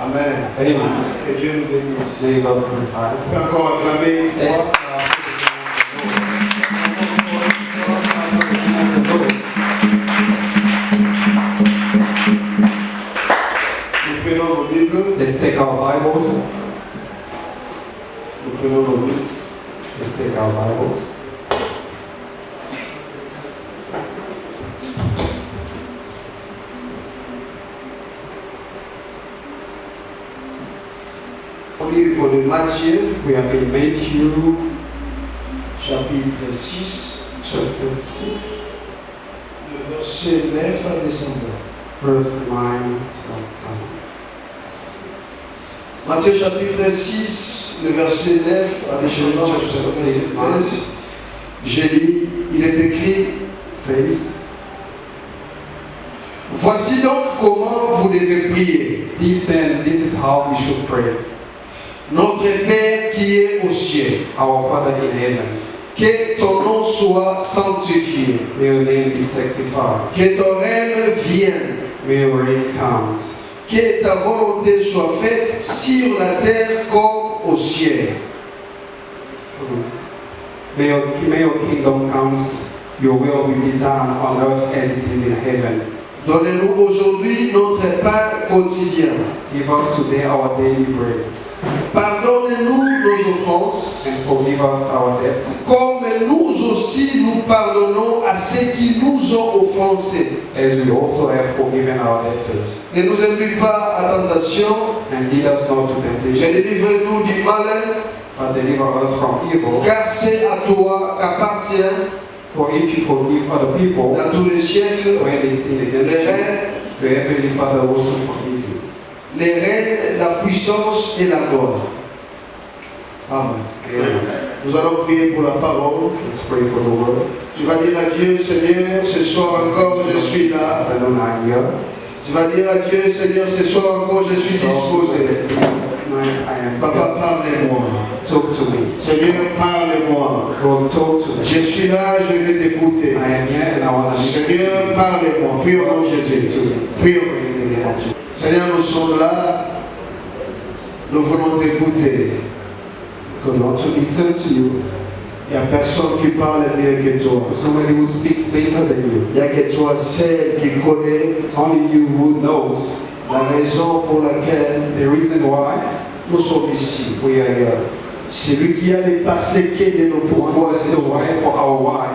Amen. Amen. Que Dieu nous bénisse. May God glorify On us. peut encore acclamer une fois. Let's Nous prenons nos Bibles. Let's take our Bibles. Nous prenons nos Bibles. Let's take our Bibles. Au livre de Matthieu, We are in Matthew chapitre 6, chapter 6, le verset 9 à descendre. verse 9 Matthieu chapitre 6, le verset 9 à descendre jusqu'au verset 13. J'ai dit, il est écrit, says, voici donc comment vous devez prier. this is how we should pray. Notre Père qui est au ciel, Our Father in heaven, que ton nom soit sanctifié, may your name be sanctified, que ton règne vienne, may your reign come, que ta volonté soit faite sur la terre comme au ciel. may your kingdom come, your will be done on earth as it is in heaven. Donnez-nous aujourd'hui notre pain quotidien. Give us today our daily bread, Pardonnez-nous nos offenses, and forgive us our debts, comme nous aussi nous pardonnons à ceux qui nous ont offensés. as we also have forgiven our debtors. Ne nous induis pas à tentation, And lead us not to mais temptation, délivre-nous du malin, but deliver us from evil. car c'est à toi qu'appartient For if you forgive other people dans tous les siècles when they sin les against you, règnes, the Heavenly Father will also forgive you. les règnes, la puissance et la gloire. Amen. Amen. Nous allons prier pour la parole. Let's pray for the word. Tu vas dire à Dieu, Seigneur, ce soir encore je suis là. Alone I'm here. Tu vas dire à Dieu, Seigneur, ce soir encore je suis disposé. This night I am Papa, here. parlez-moi. Talk to me. Seigneur, parlez-moi. Lord, talk to me. Je suis là, je vais t'écouter. I am here and I want to listen to Seigneur, you. parlez-moi. Prions au nom de Jésus. Prions. In the name of Jesus. Seigneur, nous sommes là. Nous voulons t'écouter. God wants to listen to you. Il n'y a personne qui parle mieux que toi. Somebody who speaks better than you. Il n'y a que toi seul qui connais It's only you who knows la raison pour laquelle the reason why nous sommes ici. we are here. Celui qui a les parséqués de nos pourquoi, What's c'est the toi. why for our why?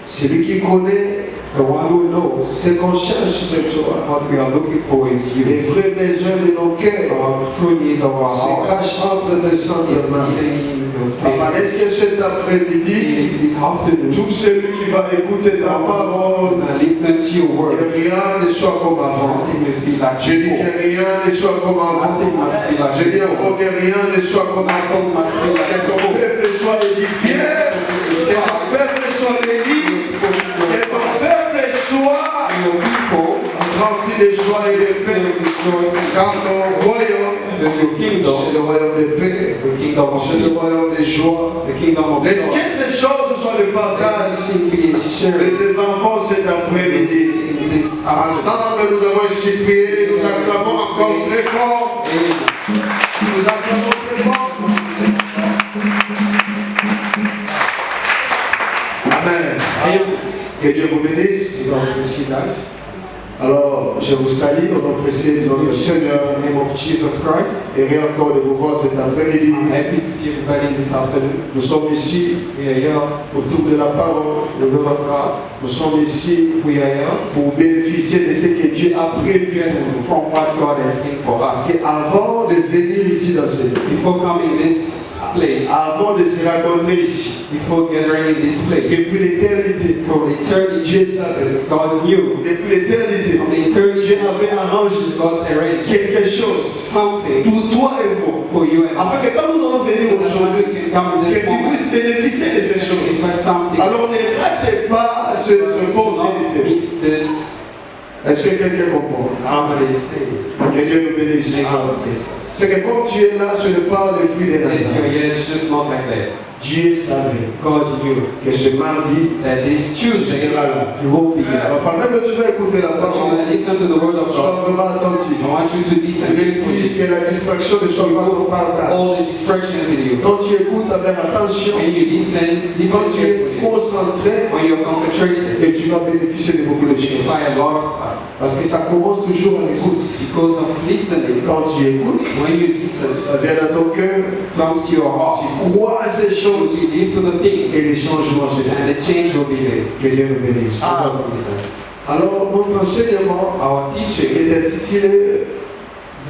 Celui qui connaît The one who knows ce qu'on cherche, c'est toi. what we are looking for is you. Les vrais besoins de nos cœurs Our true needs of our se hearts cachent entre tes santes is mains. hidden in the Papa, same. est-ce que cet après-midi, This afternoon, tout celui qui va écouter ta parole, listen to your que word. rien ne soit comme avant. Nothing must be like Je dis que before. rien ne soit comme avant. Nothing must be like Je dis before. encore que rien ne soit comme avant. Nothing must be Que like ton before. peuple soit édifié, que ton peuple soit béni, que ton peuple soit Your people rempli de joie et de paix. will rejoice in Car God. ton royaume, Because your c'est kingdom le royaume de paix, is the kingdom of c'est le peace. royaume de joie. It's the kingdom of Laisse que joy. ces choses soient le partage Everything be de shared tes enfants cet après-midi. in this afternoon. Ensemble, nous avons ici prié, nous acclamons encore très fort. Amen. Nous acclamons très fort. Amen. Amen. Que Dieu vous bénisse. God bless you guys. Alors, je vous salue au nom précieux de notre Seigneur. In the name of Jesus Christ, Et rien encore de vous voir cet après-midi. I'm happy to see everybody this afternoon. Nous sommes ici We are here, autour de la parole. the will of God. Nous sommes ici We are here pour bénéficier de ce que Dieu a prévu pour nous. from what God has been for Parce us. qu'avant de venir ici dans ce lieu, Before coming this place, avant de se rencontrer ici, before gathering in this place, depuis l'éternité, from eternity, Dieu savait. God knew. Depuis l'éternité, From eternity, Dieu avait arrangé God arranged quelque chose something pour toi et moi. for you and I. Afin que quand nous allons venir So that when aujourd'hui, we can come in que this tu moment, puisses bénéficier de ces choses. give us something. Alors ne ratez pas cette Do not opportunité. miss this. Est-ce que quelqu'un comprend? Somebody is saying, Que Dieu nous bénisse. may God bless us. C'est que comme tu es là, ce n'est pas le fruit des Yes, you're nations. here, it's just not like that. Dieu savait God knew que ce mardi, that this tu Tuesday seras là. you won't be here. Alors pendant que tu vas écouter la But you're parole, going to listen to the word of sois God. vraiment attentif. I want you to listen Refuse carefully. que la distraction ne soit pas ton partage. All the distractions in you. Quand tu écoutes avec attention, When you listen quand tu es carefully. concentré, When you're concentrated, et tu vas bénéficier de beaucoup de you choses. find a lot of stuff. Parce que ça commence toujours à l'écoute. Because of listening, Quand tu écoutes, when you listen, ça vient dans ton cœur, comes to your heart. tu crois à ces You choses believe to the things, et les changements se font. and the change will be there. Que Dieu nous bénisse. God bless. Alors, notre enseignement Our teaching, est intitulé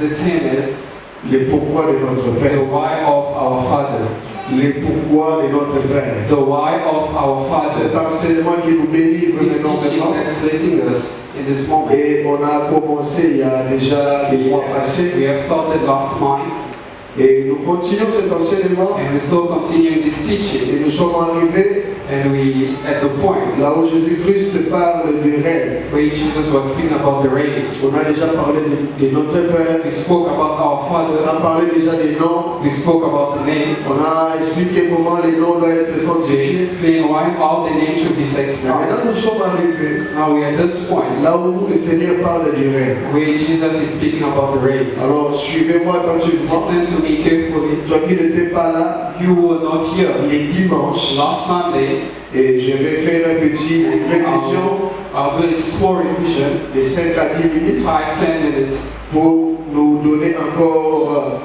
the theme is Les pourquoi de notre the Père. why of our Father. Les pourquoi de notre Père. The why of our C'est Father. un enseignement qui nous bénit This teaching énormément. that's blessing us in this moment. Et on a commencé il y a déjà des mois passés. We have started last month, Et nous continuons cet enseignement. and we're still continuing this teaching. Et nous sommes arrivés And we at the point là où Jésus-Christ parle du règne. where Jesus was speaking about the rain. On a déjà parlé de notre Père. We spoke about our On Father. a parlé déjà des noms. We spoke about the name. On a expliqué comment les noms doivent être We sanctifiés. explained why all the names should be Mais sanctified. maintenant, nous sommes arrivés Now we're at this point là où le Seigneur parle du règne. where Jesus is speaking about the rain. Alors, suivez-moi attentivement. Listen to me carefully. Toi qui n'étais pas là You were not here les dimanches, last Sunday. et je vais faire une petite révision I'll do a small revision, de 5 à 10 minutes 5-10 minutes, pour nous donner encore,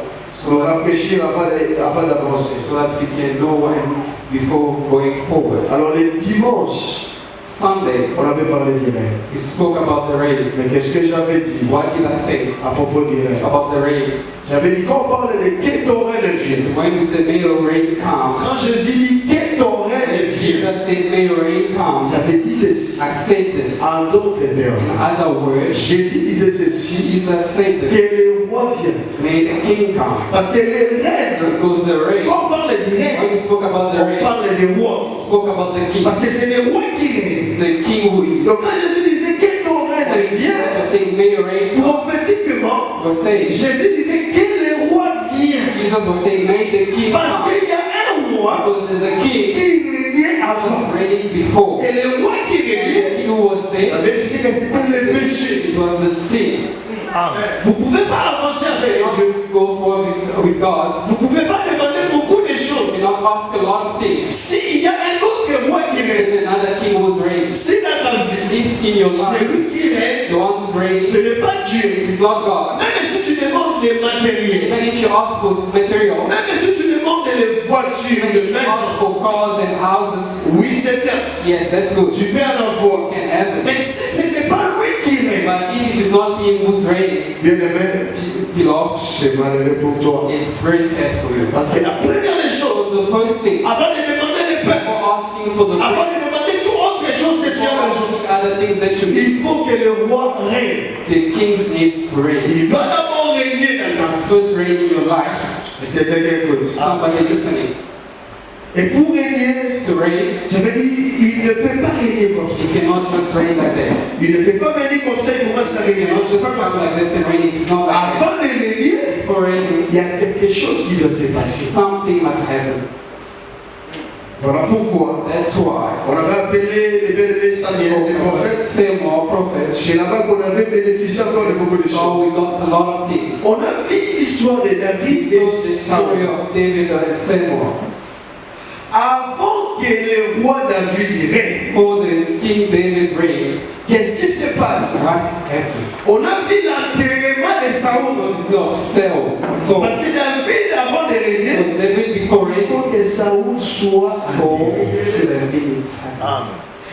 nous rafraîchir avant d'avancer. so that we can know when before going forward. Alors, les dimanches, Sunday, on avait parlé du règne. we spoke about the rain. Mais qu'est-ce que j'avais dit What did I say à propos du règne? about the rain? J'avais dit, quand on parle de que ton règne vienne, When you say may your rain quand comes, Jésus dit que ton règne when vienne, Jesus said may your rain comes, j'avais dit ceci. I said this. En d'autres termes, In other words, Jésus disait ceci, Jesus said que this. le roi vienne. May the king come. Parce que les reines, Because the rain, quand on parle du règne, when we spoke about the on rain, parle des rois. we spoke about the king. Parce que c'est les rois qui règnent. It's the king who is. Donc quand Jésus disait que ton règne When Jesus vienne, was saying may your rain come, prophétiquement, was saying, Jésus disait que le roi vienne. Jesus was saying may the king Parce come. qu'il y a un roi Because there's a king qui régnait who avant. was reigning before. Et le roi qui And the régnait, king who was there, j'avais expliqué que c'était le péché. it was the sin. Vous ne pouvez pas avancer avec You Dieu. cannot go forward with God. Vous ne pouvez pas demander beaucoup de You choses. cannot ask a lot of things. S'il y a un autre roi qui règne, There's another king who's reigning. si dans ta vie, If in your life, celui qui règne, the one who's reigning, ce n'est pas Dieu. it is not God. Même si tu demandes des matériels, Even if you ask for materials, même si tu demandes des voitures, even des if you ask maisons, for cars and houses, oui c'est bien, yes, that's good. tu peux en You avoir. can have it. Mais si ce n'est pas lui qui règne, But if it is not him who's reigning, bien aimé, beloved, c'est malheureux pour toi. it's very sad for you. Parce que la première des choses, Because the first thing, avant de demander des paix, before asking for the avant prayer, de demander toutes autres choses que tu before as besoin, asking other things that you need, il faut que le roi règne. the kings needs to reign. Il doit d'abord régner dans ta vie. It's first reign in your life. Est-ce que quelqu'un écoute? Somebody listening. Et pour régner, To reign, j'avais dit, il ne peut pas régner comme ça. you cannot just reign like that. Il ne peut pas venir comme ça, il commence à You régner. cannot C'est just pas comme come ça. like that and reign. It's not like that. Avant de régner, For reigning, il y a quelque chose qui doit se passer. something must happen. Voilà pourquoi That's why on avait appelé les belles Samuel, les prophètes. Samuel, prophets. C'est là-bas qu'on avait bénéficié encore de beaucoup de So choses. we got a lot of things. On a vu l'histoire de We David saw et the story Saül. of David and Samuel. Avant que le roi David règne, Before the King David reigns, qu'est-ce qui se passe? what happened? On a vu l'enterrement de Saül. So, of Saul. So, Parce que David, avant de it régner, was David before il reigning. faut que Saül soit Saul enterré. should have been inside.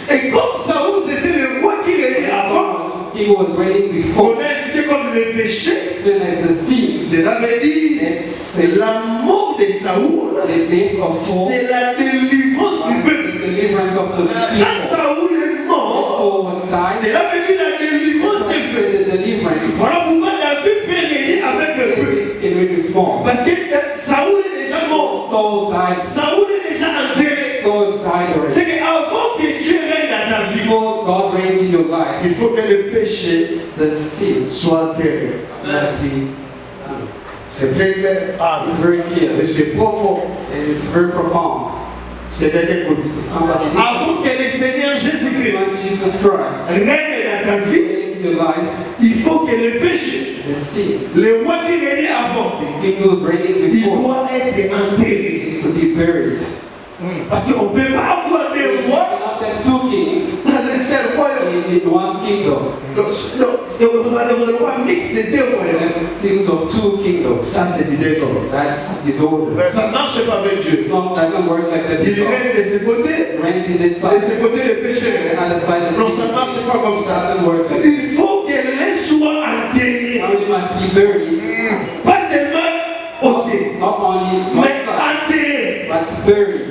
Et comme Saül, c'était le roi qui régnait avant, He was reigning before. on a expliqué comme le péché. Explained as the sin. Cela veut dire It's la mort de Saül, the death of Saul. c'est la délivrance du peuple. The deliverance of the Quand people. Saül est mort, Saul was died. cela veut dire la délivrance est faite. The deliverance. Voilà pourquoi David peut régner avec le peuple. David can reign with small. Parce que Saül est déjà mort. Saul died. Saül est déjà enterré. Saul died already. C'est qu'avant que Dieu règne dans ta vie, Before God reigns in your life, il faut que le péché the sin soit enterré. must be. C'est très clair. It's very clear. Et c'est profond. And it's very profound. Quelqu'un qui écoute. Somebody listen. Avant que le Seigneur Jésus-Christ When Jesus Christ règne dans ta vie, reigns in your life, il faut que le péché, the sins, le roi qui régnait avant, the king who was reigning il before, doit être enterré. is to be buried. Parce qu'on ne peut pas avoir des You rois cannot have two kings dans un seul royaume. in one kingdom. Donc, vous allez voir un mix de deux You royaumes. have things of two kingdoms. Ça, c'est du désordre. That's disorder. Ça ne marche pas avec Dieu. It's not doesn't work like that. Il It règne de ce côté, reigns in this de side, ce côté le péché. and the other side is Non, ça ne marche pas comme ça. doesn't work like that. Il faut que l'un soit enterré. Somebody must be buried, Pas seulement ôté, not only mais one side, enterré. but buried.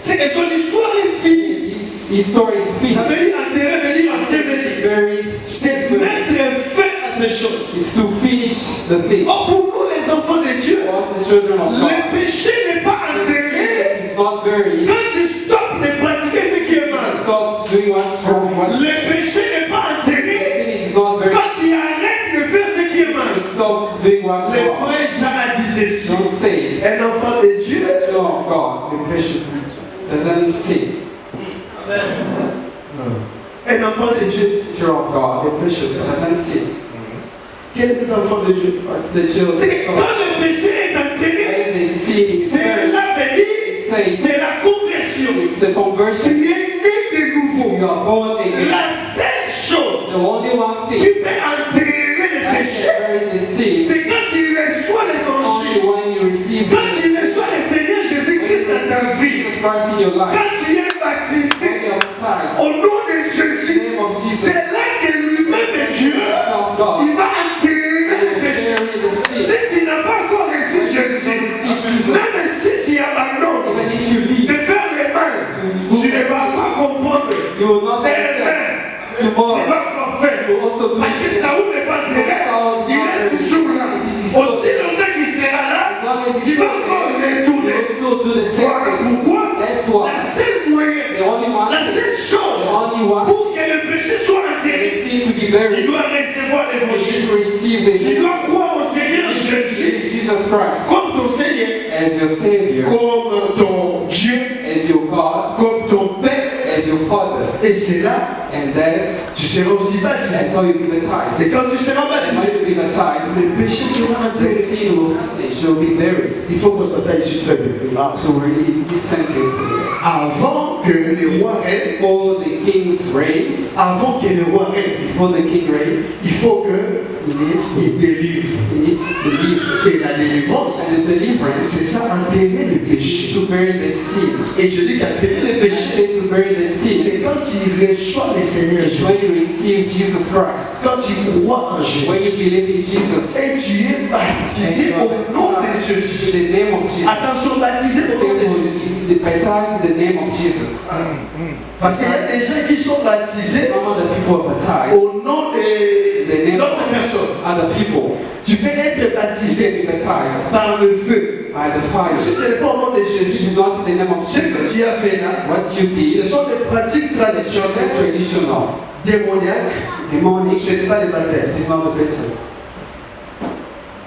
C'est que son histoire est finie. His story is Ça finished. veut dire enterré, veut dire ensevelir. Buried, C'est mettre fin à ces choses. it's to finish the thing. Oh, pour nous les enfants de Dieu, For us, the children of God, le péché n'est pas enterré. it's not buried. Quand tu stoppes de pratiquer ce qui est mal, Stop doing what's wrong. What's le péché n'est pas enterré. it is not buried. Quand tu arrêtes de faire ce qui est mal, Stop doing what's le wrong. frère Jean a dit ceci. Don't say it. Un enfant de Dieu Children of God ne pêche plus. doesn't sin. Un enfant de Dieu Children of God ne pêche pas. doesn't sin. Quel est cet enfant de Dieu? What's the children C'est of que God? quand le péché est enterré, When they sin, it's cela veut dire c'est la conversion. the conversion. Tu es né de nouveau. You are born again. La seule chose The only one qui thing peut enterrer le that péché, can bury the sin, c'est quand tu reçois only l'évangile. when you receive Quand tu reçois le Seigneur Jésus-Christ dans ta vie. Jesus Christ in your life. Quand tu es When baptisé you are baptized, au nom de in the Jésus, name of Jesus, c'est là que lui-même de Dieu, of God, il va enterrer le péché. bury the sin. Si tu n'as pas encore reçu Jésus, même si tu abandonnes Even if you de leave, faire le mal, tu ne vas pas comprendre. you will not Demain, understand. tu Tomorrow, vas encore faire. you will also do Parce que it. Saoul n'est pas enterré, il est toujours là. Aussi longtemps qu'il sera là, As long as tu it's vas encore you will retourner. still do the same Voilà thing. pourquoi That's why la seule moyen, the only one la thing, seule chose the only one pour que le péché soit enterré, thing to be tu buried dois recevoir is l'évangile. to receive the Tu dois croire au Seigneur Jésus Jesus Christ comme ton Seigneur, as your Savior, comme ton Dieu, as your God, comme ton Père. as your Father, Et c'est là, and that's tu seras aussi baptisé. how you be baptized. Et quand tu seras And baptisé, when you be baptized, le péché sera the enterré. sin will finish, will be buried. Il faut qu'on s'attache ici très bien. So really listen carefully. Avant que le roi règne, Before the king's reigns, avant que le roi règne, before the king reigns, il faut que he needs il délivre. to live. Et la délivrance, And the deliverance c'est ça, enterrer le is péché. to bury the sin. Et je dis qu'enterrer le And péché, to bury the sin c'est quand tu reçois le Seigneur is Jésus. when you receive Jesus Christ. Quand tu crois en When you Jésus. believe in Jesus. Et tu es And baptisé you are au nom de baptized Jésus. in the name of Jesus. Attention, baptisé au nom de Therefore, Jésus. be baptized in the name of Jesus. Parce qu'il y a des gens qui sont baptisés Some of the people are baptized. au nom d'autres personnes. Other people, Tu peux être you baptisé can be baptized par le feu. by the fire. Si ce n'est pas au nom de It Jésus, is not in the name of ce que Jesus. tu as fait là, What you ce did, sont des pratiques traditionnelles traditional, démoniaques. demonic, Ce n'est pas des baptêmes. it is not the better.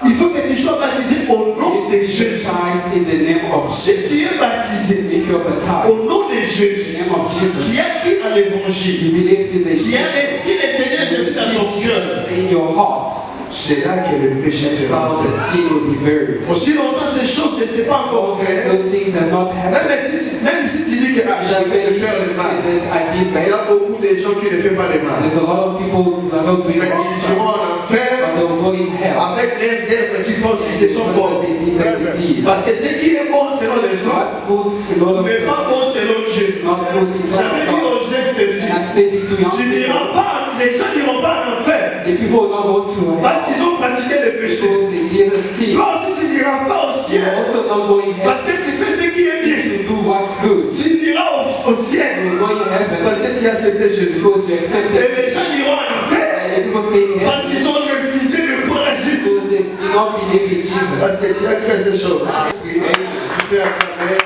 Il faut que tu sois baptisé au nom You de be Jésus. baptized in the name of Si Jesus. tu es baptisé If you are baptized au nom de in the Jésus, name of tu Jesus, as cru à l'évangile, you believe in the tu as reçu le Seigneur Jésus dans ton cœur, in your heart, c'est là que le péché that's sera how the enterré. sin will be buried. Aussi longtemps ces choses ne sont pas encore faites, Those things have not happened. même si tu dis que ah, j'avais de faire le mal, That I did il y bad. a beaucoup de gens qui ne font pas le mal. There's a lot of people that don't do it Mais all ils the time, iront en enfer but they will go in hell. avec les œuvres qui pensent qu'ils se sont bons. They did that they did. Parce que ce qui est bon selon les autres What's good in all of n'est them, pas bon selon Dieu. not good in J'avais dit God. aux jeunes ceci. And I say this to young Tu people. n'iras pas, les gens n'iront pas en enfer The people will not go to hell parce qu'ils ont pratiqué le péché. because they did a sin. Toi aussi tu n'iras pas au You will ciel also not go in heaven parce que tu fais ce qui est bien. to do what's good. Tu n'iras au ciel You will go in heaven parce que tu as accepté Jésus. because you Et accepted les gens Jesus. iront en enfer And the people say in parce heaven qu'ils ont refusé de croire à Jésus. because they do not believe in Jesus. Parce que tu as cru à ces choses. Tu peux acclamer.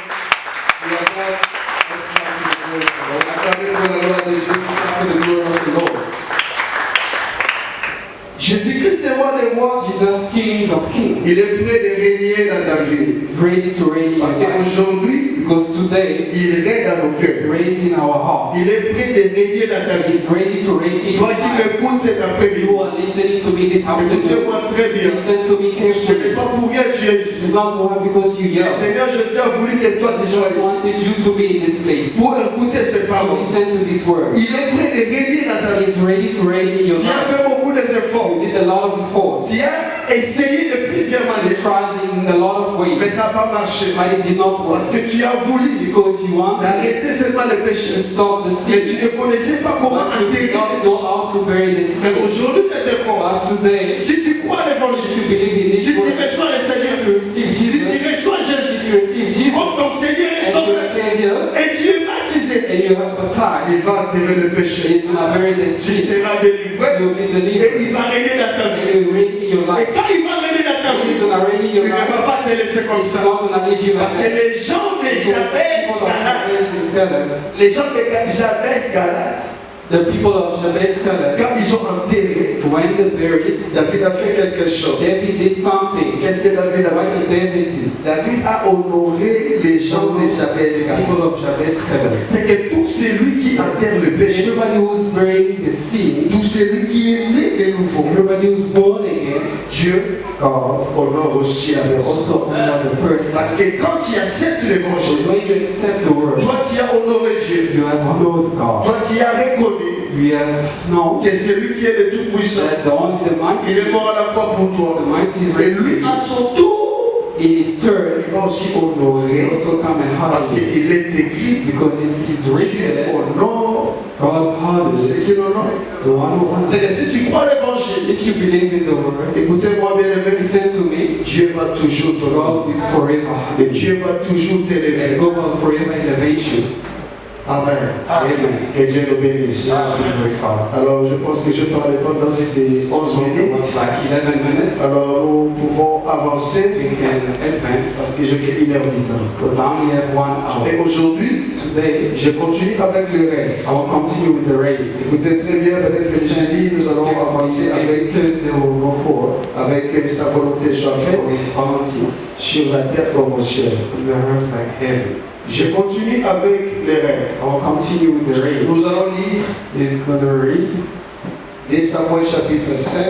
Tu acclames. Acclamer pour la gloire de Dieu. For the glory of the Lord. Jésus-Christ est roi des rois. Jesus, King of kings. Il est prêt de régner dans ta vie. Ready to reign in your Parce life. qu'aujourd'hui, Because today, il règne dans nos He cœurs. reigns in our hearts. Il est prêt de régner dans ta vie. He is ready to reign in Toi your qui life. m'écoutes cet après-midi, You are listening to me this afternoon. écoutez-moi très bien. Listen to me Ce n'est carefully. pas pour rien que tu es It's ici. not why because you Le yell. Seigneur Jésus a voulu que toi tu I sois just ici wanted you to be in this place. pour écouter ses To paroles. listen to this word. Il est prêt de régner dans ta He vie. is ready to reign in your Tu as life. fait beaucoup d'efforts. You did a lot of efforts. Tu as essayé de plusieurs You manières, tried in a lot of mais ways. ça n'a pas marché. But it did not work. Parce que tu as voulu Because you wanted d'arrêter seulement le to péché. stop the Mais tu sin. ne connaissais pas comment But you enterrer did not le know péché. how to bury the Mais sin. aujourd'hui, c'est effort. But today, Si tu crois à if you l'évangile, believe in si this tu word, reçois le Seigneur, if you receive si tu Jesus, reçois if Jésus you receive Jesus comme ton Seigneur et as your Sauveur, Savior, et tu es baptisé, and you are baptized, il va enterrer le péché. He's going to bury the Tu sin. seras délivré You'll be et delivered. il va régner dans ta And vie. He will reign in your Et life. quand il va régner dans ta He's vie, going to reign in il your ne life. va pas te laisser comme He's ça. not going to leave you like Parce que that. les gens de Jabès Galate, les gens de Jabès Galate, The people of Jabez Galad, quand ils ont enterré, when they buried, David a fait quelque chose. David did something. Qu'est-ce que David a What fait? did David do? David a honoré les gens de Jabès Galate. People of Jabez Galad. C'est que tout celui qui enterre le péché, Everybody who's burying the sin, tout celui qui est né de nouveau, everybody who's born again, Dieu God honore aussi la personne. also honor the person. Parce que quand tu acceptes Because l'évangile, when you accept the word, toi tu as honoré Dieu. you have honored God. Toi tu as reconnu You have known que c'est lui qui est le Tout-Puissant. that only the Il mighty, est mort à la croix pour the toi. mighty is Et lui, ready. à son tour, In his turn, il va aussi he honorer. also come and Parce honor you. qu'il est écrit, Because it's his Dieu written, honore God honors ce qu'il honore. the one who honors. C'est que si tu crois l'évangile, If you believe in the word, écoutez-moi bien aimé, listen to me, Dieu va toujours t'honorer. God will forever Et Dieu va toujours and t'élever. God will forever elevate you. Amen. Amen. Que Dieu nous bénisse. God be glorified. Alors, je pense que je parle pendant ces 11 minutes. It's like 11 minutes. Alors, nous pouvons avancer We can advance parce que j'ai qu'une heure du temps. because I only have 1 hour. Et aujourd'hui, Today, je continue avec le règne. I will continue with the rain. Écoutez très bien, peut-être que jeudi, nous allons avancer Every Thursday we'll go forward avec sa volonté soit for faite His volunteer sur la terre comme au ciel. on the earth like heaven. Je continue avec le règne. I will continue with the rain. Nous allons lire You're gonna read 2 Samuel chapitre 5,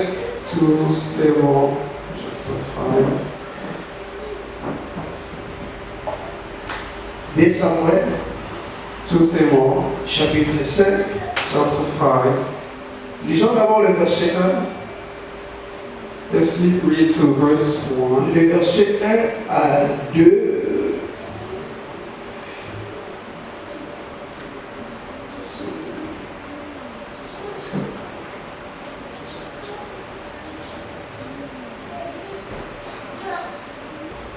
2 Samuel chapter 5. 2 Samuel 2 Samuel chapitre 5. chapter 5. Lisons d'abord le verset 1. Let's read to verse 1. Le verset 1 à 2.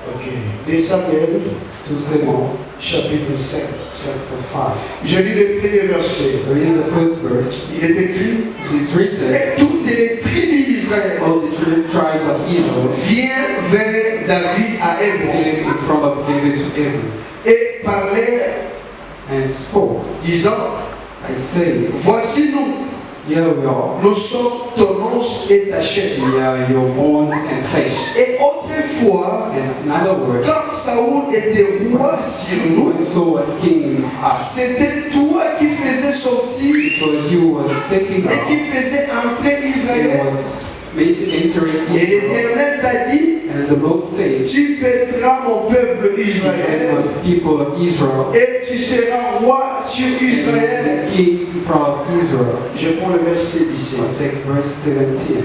Ok. 2 Samuel 2 Samuel chapitre 5. chapter 5. Je lis le premier verset. Reading the first verse. Il est écrit: It is written, et toutes les tribus d'Israël all the tribes of Israel viennent vers David à Hébron came in front of David to Hebron et parlaient, and spoke. disant: I say, voici nous, here we are. nous sommes ton os et ta chair. We are your bones and flesh. Et autrefois, In other words, quand Saoul était roi sur nous, when Saul was king in us, c'était toi qui faisais sortir it was you who was taking et out. qui faisais entrer It Israël. was made entering Et Israel. l'Éternel t'a dit: And the Lord said, tu paîtras mon peuple Israël the people of Israel, et tu seras roi sur Israël. the king from Israel. Je prends le verset 17. I'll take verse 17.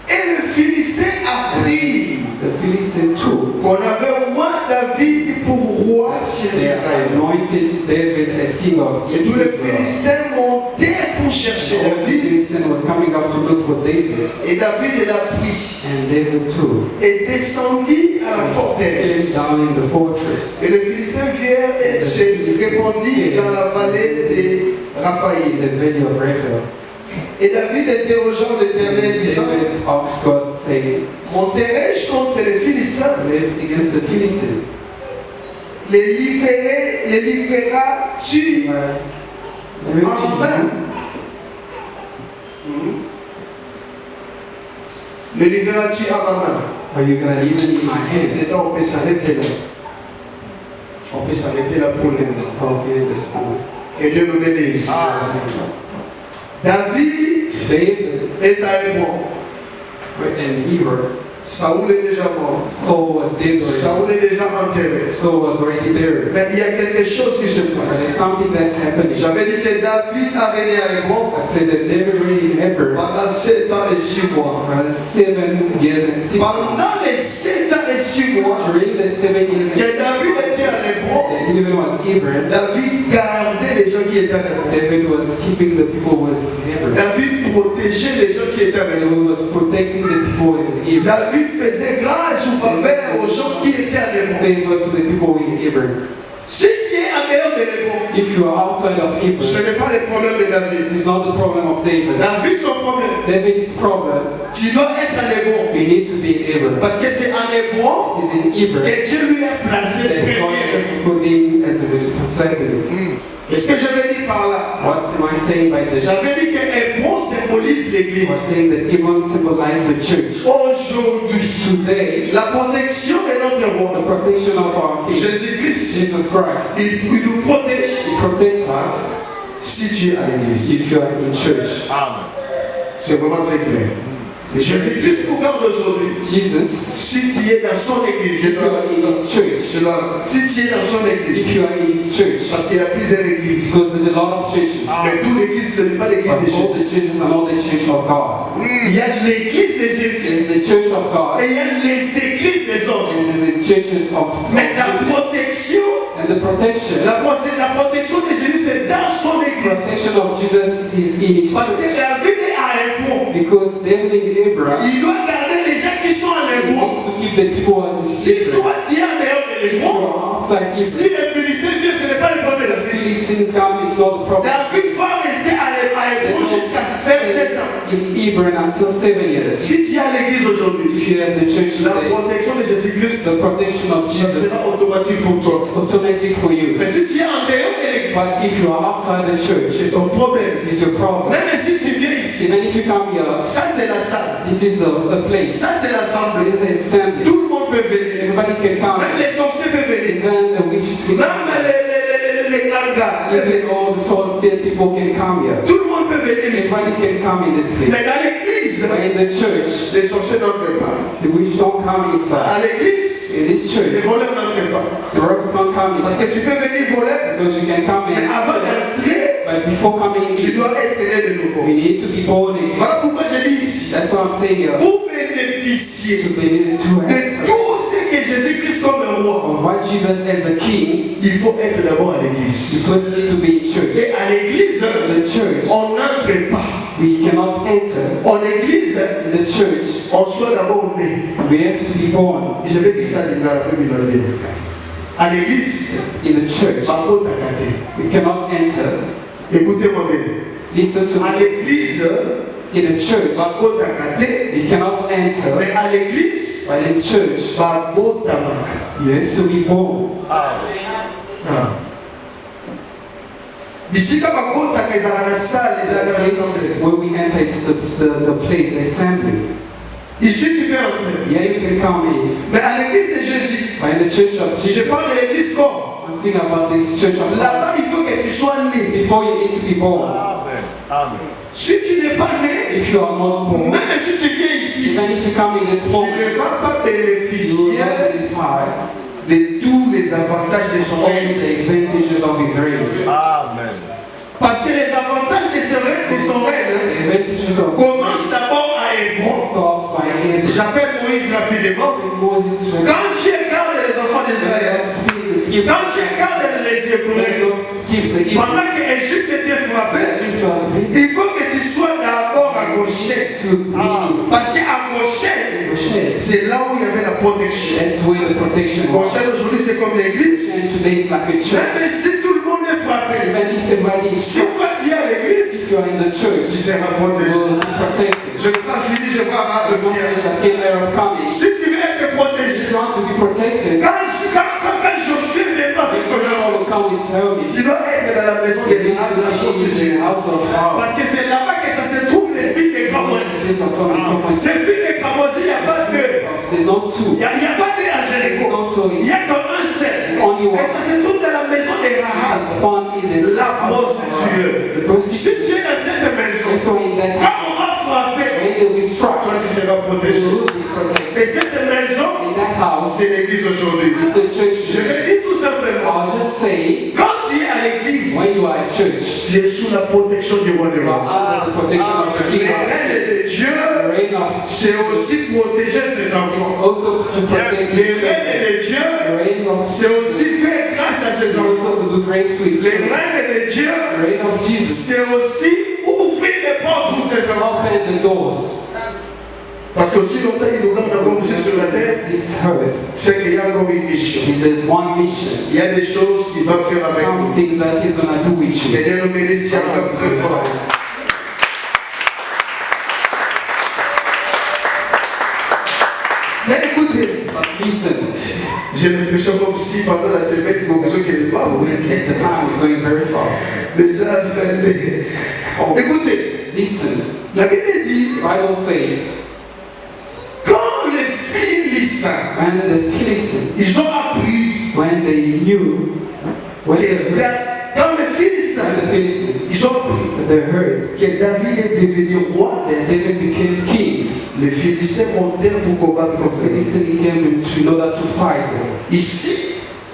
Et le Philistin apprit The Philistine too, qu'on avait roi David pour roi sur they Israël. anointed David as king of Et tous les Israel. Philistins montaient pour chercher All the David. Philistines were coming up to look for David, Et David l'a pris and David too et descendit à la came forteresse. down in the fortress. Et les Philistins virent et se répandirent dans la vallée de In Raphaïm. the valley of Raphael. Et David interrogeant l'Éternel disant: David asked God, saying, monterai-je contre les Philistins? live against the Philistines. Les livreras-tu en main? Le livreras-tu à ma main? Are you going to leave it in my Et hands? là, on peut s'arrêter là. On peut s'arrêter là pour We le can moment. stop here this moment. Que Dieu nous bénisse. David David, est à Hébron. in Hebrew, Saoul est déjà mort. Saul was dead already. Saoul est déjà enterré. Saul was already buried. Mais il y a quelque chose qui se But there's passe. something that's happening. J'avais dit que David a régné à Hébron I said that David reigned in Hebron pendant 7 ans et 6 mois. for 7 years and 6 months. Pendant les 7 ans et 6 mois During the 7 years and que 6 David months était à Hébron, that David was Hebron, David gardait les gens qui étaient à Hébron. David was keeping the people who was in Hebron. David protégeait les gens qui étaient à Hébron. David was protecting the people who was in Hebron. David faisait grâce ou faveur aux gens qui étaient à Hébron. Favor to the people in Hebron. Si tu es en dehors de Hébron, If you are outside of ce Hebron, n'est pas le problème de David. it's not the problem of David. David, son problème, David's problem, tu dois être en Hébron. you need to be in Hebron. Parce que c'est en Hébron It is in Hebron que Dieu lui a placé that God premier. has put him as a responsibility. Qu'est-ce que je veux dire par là? What am I saying by this? J'avais dit que Hébron symbolise l'église. I'm saying that Hebron symbolizes the church. Aujourd'hui, Today, la protection de notre the roi, protection of our King, Jésus-Christ, Jesus Christ, il nous protège He protects us si tu es à l'église. if you are in church. C'est vraiment très clair. Jésus-Christ nous garde aujourd'hui. Jesus, Si tu es dans son église, if you are in His church, si tu es dans son église, if you are in His church, parce qu'il y a plusieurs églises, because there's a lot of churches, mais toute l'église, ce n'est pas l'église but de all Jésus. the churches are not the church of God. Il y a l'église de Jésus There's the church of God, et il y a les églises des hommes. and there's the churches of Mais la protection, and the protection la protection de Jésus, c'est dans son église. protection of Jesus it is in His Parce que church. David est à Hébron. Because David in Hebron Il doit garder les gens qui sont en Hébron. wants to keep the people as in Si Hebron. toi tu es en dehors de If you l'Hébron, are outside si Hebron, les Philistins viennent, ce n'est pas le problème de David. Philistines come, it's not the problem. David va rester à Hébron jusqu'à faire 7 ans. In Hebron until 7 years. Si tu es à l'église aujourd'hui, If you have the church la today, protection de Jésus-Christ, the protection of ça Jesus sera automatique pour toi. is automatic for you. Mais si tu es en dehors de l'église, But if you are outside the church, c'est ton problème. it is your problem. Même si tu viens ici, Even if you come here, ça c'est la salle. this is the place. Ça c'est It l'assemblée. is an assembly. Tout le monde peut venir. Everybody can come. Même les sorciers peuvent venir. Even the witches can Même come. les gangas. Even all the sort of dead people can come here. Tout le monde peut venir ici. Everybody can come in this Mais place. dans l'église, But in the church, les sorciers n'entrent pas. the witches don't come À inside. l'église, In this les church, voleurs n'entrent pas. the robbers don't come Parce que inside. tu peux venir voler, Because you can come mais in. avant d'entrer, But before coming tu in, dois être né de nouveau. we need to be born again. Voilà pourquoi je dis ici. That's what I'm saying here. Pour bénéficier To be to de have tout ce que Jésus-Christ comme un roi, of what Jesus as a king, il faut être d'abord à l'église. you first need to be in church. Et à l'église, In the church, on n'entre pas. we cannot enter. En église, In the church, on soit d'abord né. we have to be born. Je vais dire ça dans la première année. À l'église, In the church, par contre, à côté. we cannot enter. Écoutez-moi bien. Listen to À me. l'église, In the church, par contre, à côté. we cannot enter. Mais à l'église, But in church, par contre, à côté. you have to be born. Bisika bakota kezala na salle, ezala na It's assemblée. where we enter, it's the place, the assembly. Ici, tu peux entrer. Yeah, you can come in. Mais à l'église de Jésus, But in the church of je Jesus, parle de l'église corps. I'm speaking about this church of God. Là-bas, il faut que tu sois né. Before you need to be born. Si tu n'es pas né, If you are not born, même si tu viens ici, even if you come in this tu moment, ne vas pas you will bénéficier not benefit de tous les avantages de son all règne. the advantages of His reign. Parce que les avantages de son règne, The advantages of commencent d'abord à Hébron. starts by Abraham. J'appelle Moïse rapidement. Moses when Quand tu regardes les enfants d'Israël, quand tu regardes les Hébreux, gives the Hebrews, pendant que l'Égypte était frappée, il faut que tu sois d'abord à Goshen. Parce qu'à Goshen, c'est là où il y avait la protection. That's where the protection Goshen was. aujourd'hui c'est comme l'église. And today is like a church. Même si tout le monde est frappé, Even if everybody is si toi tu es à l'église, if you are in the tu church, seras you protégé. will be protected. Je n'ai pas fini, je vais avoir The de venir. knowledge that came out of coming. Si tu veux être protégé, If you want to be protected, quand Josué n'est pas the personnel, will come with helmet. tu dois être dans la maison You de need to la be in constituée. the house of God. Parce que c'est là-bas que ça se trouve les filles des grands. This is a public Ces filles des il n'y a pas deux. There's not two. Il n'y a pas deux à There's Jéricho. not two. Il n'y a qu'un seul. There's only Et one. ça se trouve dans la maison de Rahab. It's found in the La prostituée. The Si prostitute. tu es dans cette maison, If you're in that quand on house, va frapper, when they will be struck, toi tu seras you protégé. will be protected. Et cette maison, In that house, c'est l'église aujourd'hui. it's the church. Je vais dire tout simplement, I'll just say, quand tu es à l'église, when you are at church, tu es sous la protection du roi des you are rois. under the protection of the Les King of règles de Dieu, The reign of c'est aussi protéger ses is enfants. also to protect Les his règles children. de Dieu, The reign of c'est aussi faire grâce à ses is enfants. also to do grace to his Les children. règles de Dieu, The reign of Jesus c'est aussi ouvrir les portes pour ses enfants. open the doors. Parce que si longtemps il nous garde encore ici sur la terre, This earth c'est qu'il y a encore une mission. is there's one mission. Il y a des choses qu'il va faire avec Some nous. things that he's gonna do with Que you. Dieu nous bénisse, tiens comme très fort. Mais écoutez, But listen, j'ai l'impression comme si pendant la semaine, ils m'ont besoin qu'il n'est pas the time is going very far. déjà 22. Oh, Écoutez, listen, la Bible dit, the Bible says, quand les Philistins, when the Philistines, ils ont appris when they knew, when they que heard, quand les when Philistins, the Philistines, ils ont appris they heard que David est devenu roi, that David became king, les Philistins montèrent pour combattre the contre eux. Philistines came in order to fight them. Ici,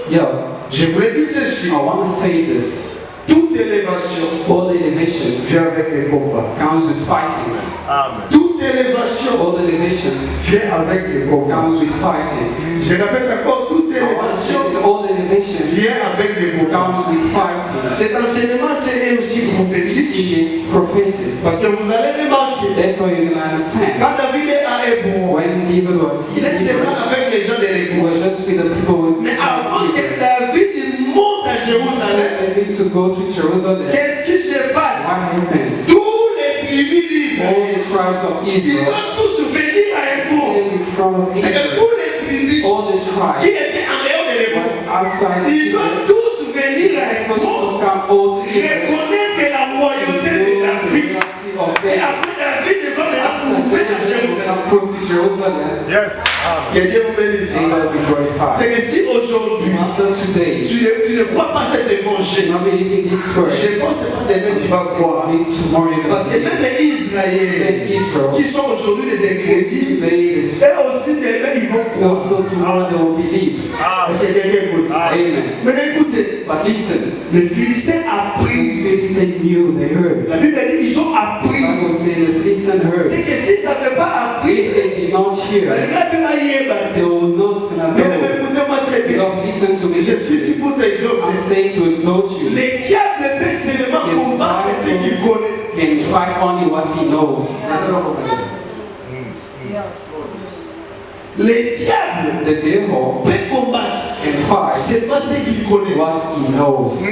Yeah, je voulais dire ceci, I want to say this. toute élévation All the elevations vient avec des combats. comes with fighting. Toute élévation All the elevations vient avec des combats. comes with fighting. Je répète encore, toute I want to say élévation that all the elevations vient avec des combats. comes with fighting. Cet enseignement, c'est aussi prophétique. It is prophetic. Parce que vous allez remarquer, That's why you're gonna understand. quand David est à Hébron, When David was il est seulement avec les gens de he l'Hébron. was just with the people with Mais avant que David monte à Jérusalem, David to go to Jerusalem. qu'est-ce qui se What passe? happened? Tous les tribus All d'Israël, the tribes of ils Israel doivent tous venir à Hébron. came in front of C'est que Israel. tous les tribus All the qui tribes étaient en dehors de l'Hébron, was outside ils Israel. doivent tous venir à Supposed Hébron, to come all to Israel. reconnaître la royauté de David. Et après David va maintenant prouver à Jérusalem. Prove to Jerusalem. Yes. Que Dieu vous bénisse. And will be glorified. C'est que si aujourd'hui, So today, tu ne crois pas cet you évangile, not believe in this word. je pense pas demain tu vas croire. Only tomorrow you're Parce gonna que believe. même les Israéliens Then Israel, qui sont aujourd'hui des incrédules, today, eux aussi demain ils vont croire. also tomorrow they will believe. Parce que quelqu'un écoute. Amen. Mais écoutez, But listen, les Philistins the appris. Philistines knew, they heard. La Bible dit ils ont The appris. Bible says the Philistines C'est heard. que s'ils n'avaient pas appris, If they did not ben, hear, les gars peuvent pas y être. they will not gonna Mais know. écoutez-moi très They bien. don't listen to me. Je suis ici pour t'exhorter. I'm saying to exalt you. Les diables peuvent seulement combattre ce qu'ils connaissent. Can fight only what he knows. Les diables The devil peuvent combattre. can fight C'est pas ce qu'il connaît. what he knows.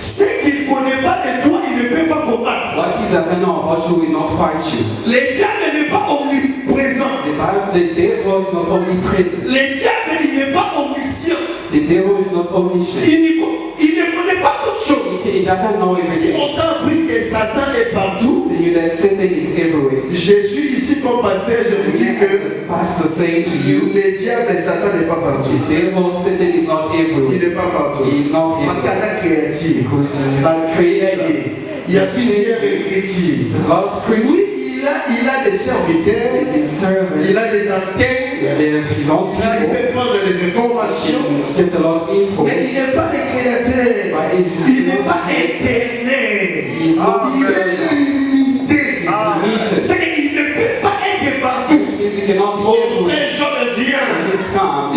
Ce qu'il ne connaît pas de toi, il ne peut pas combattre. What he doesn't know about you will not fight you. Les diables n'est pas omniprésent. The devil is not omnipresent. Les diables, il n'est pas omniscient. The devil is not omniscient. Il ne connaît pas toutes choses. He doesn't know Si everything. on t'a appris que Satan est partout, Then you that Satan is everywhere. je suis ici comme pasteur, je vous dis Me que as a pastor saying to you, les diables et Satan n'est pas partout. the devil, Satan is not Il everywhere. n'est pas partout. He is not Parce qu'à everywhere. sa créative, Because he dans is le creator. créateur, il y a plusieurs écritures. There's a lot of scriptures. Oui, il a des serviteurs, His servants. il a des antennes, They have his own il people. peut prendre des informations, He get a lot of info. mais il n'est pas le créateur, il n'est pas éternel, He is not il est limité. limited. C'est qu'il ne peut pas être partout. Which means he cannot be Au everywhere. frère Jean vient, He's come.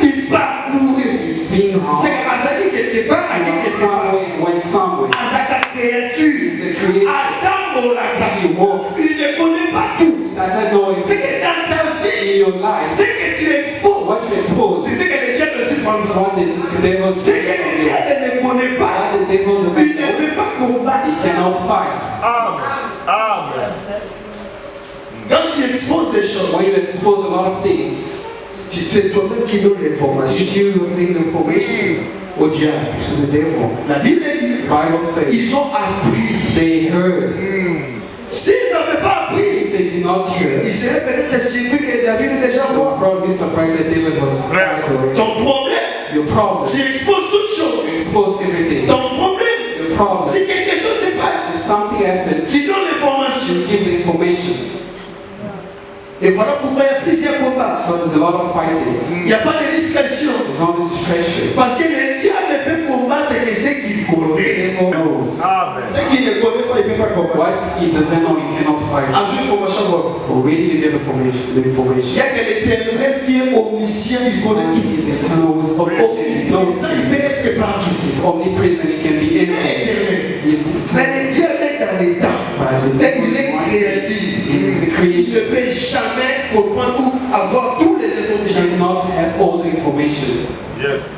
il parcourt. He's been C'est home. qu'Azaki quelque part, à quelque part. Somewhere, went somewhere. Azaka créature, He's a creator. Adam Bolaka, He walks. il ne connaît pas tout. He doesn't know C'est everything. que dans ta In vie, your life, ce que tu exposes, what you expose c'est ce que le diable ne is supprime. what the devil Ce que le diable ne connaît pas, What the devil il doesn't ne know, peut pas combattre. he cannot fight. Amen. Quand tu exposes des choses, When you expose a lot of things, c'est toi-même qui donne l'information you will send information au diable. to the devil. La Bible dit, Bible says ils ont appris. they heard. S'ils n'avaient pas appris, If they did did not hear, il serait peut-être surpris que David est déjà you mort. would probably be surprised that David was dead already. Ton problème, Your problem, tu exposes toutes choses. you expose everything. Ton problème, Your problem, si quelque chose se if passe, something happens, tu donnes l'information. you give the information. Et voilà pourquoi il y a plusieurs combats. So there's a lot of fightings. Il n'y a pas de discrétion. There's only distraction. Parce que le diable ne peut combattre que ce qu'il The connaît. devil knows. Amen. Ce qu'il ne connaît pas, il ne peut pas combattre. What he doesn't know, he cannot fight. As une information bonne. Or where did you get the information? Il y a que l'éternel qui est omniscient, il connaît tout. The eternal is omniscient. He knows. Ça, il peut être partout. He's omnipresent. He can be Il est everywhere. éternel. He is Mais eternal. le Dieu est dans les temps. But the Et il devil est wants créatif. He is a Il creature. ne peut jamais comprendre ou avoir tous les He informations. cannot have all the information. Yes.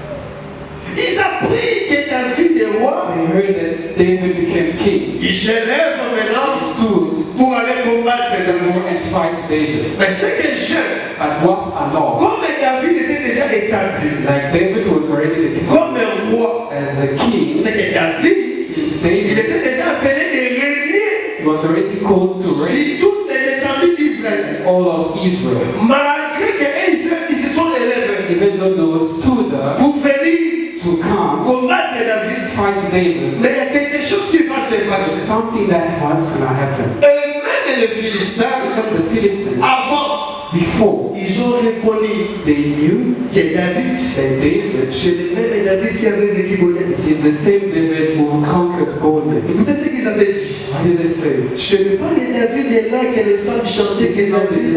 Ils apprirent que David est roi. They heard that David became king. Il se lève He maintenant stood pour aller combattre les ennemis. and fight David. Mais c'est que je, But what a law! comme David était déjà établi Like David was already the king. comme roi, As a king, c'est que David, it is il David. était déjà appelé de régner He was already called to reign sur toutes les étendues d'Israël. all of Israel. Malgré qu'ils se sont élevés Even though they were stood up pour venir to come combattre David. fight David, Mais il y a quelque chose qui va se there's passer. something that was going to happen. Et même les Philistins, Even the Philistines, avant, before ils ont reconnu they knew que David, that David, c'est le même David qui avait vécu Goliath. it is the same David who conquered Goliath. Écoutez ce qu'ils avaient dit. What did they say? Ce n'est pas le David est là que les femmes chantaient que David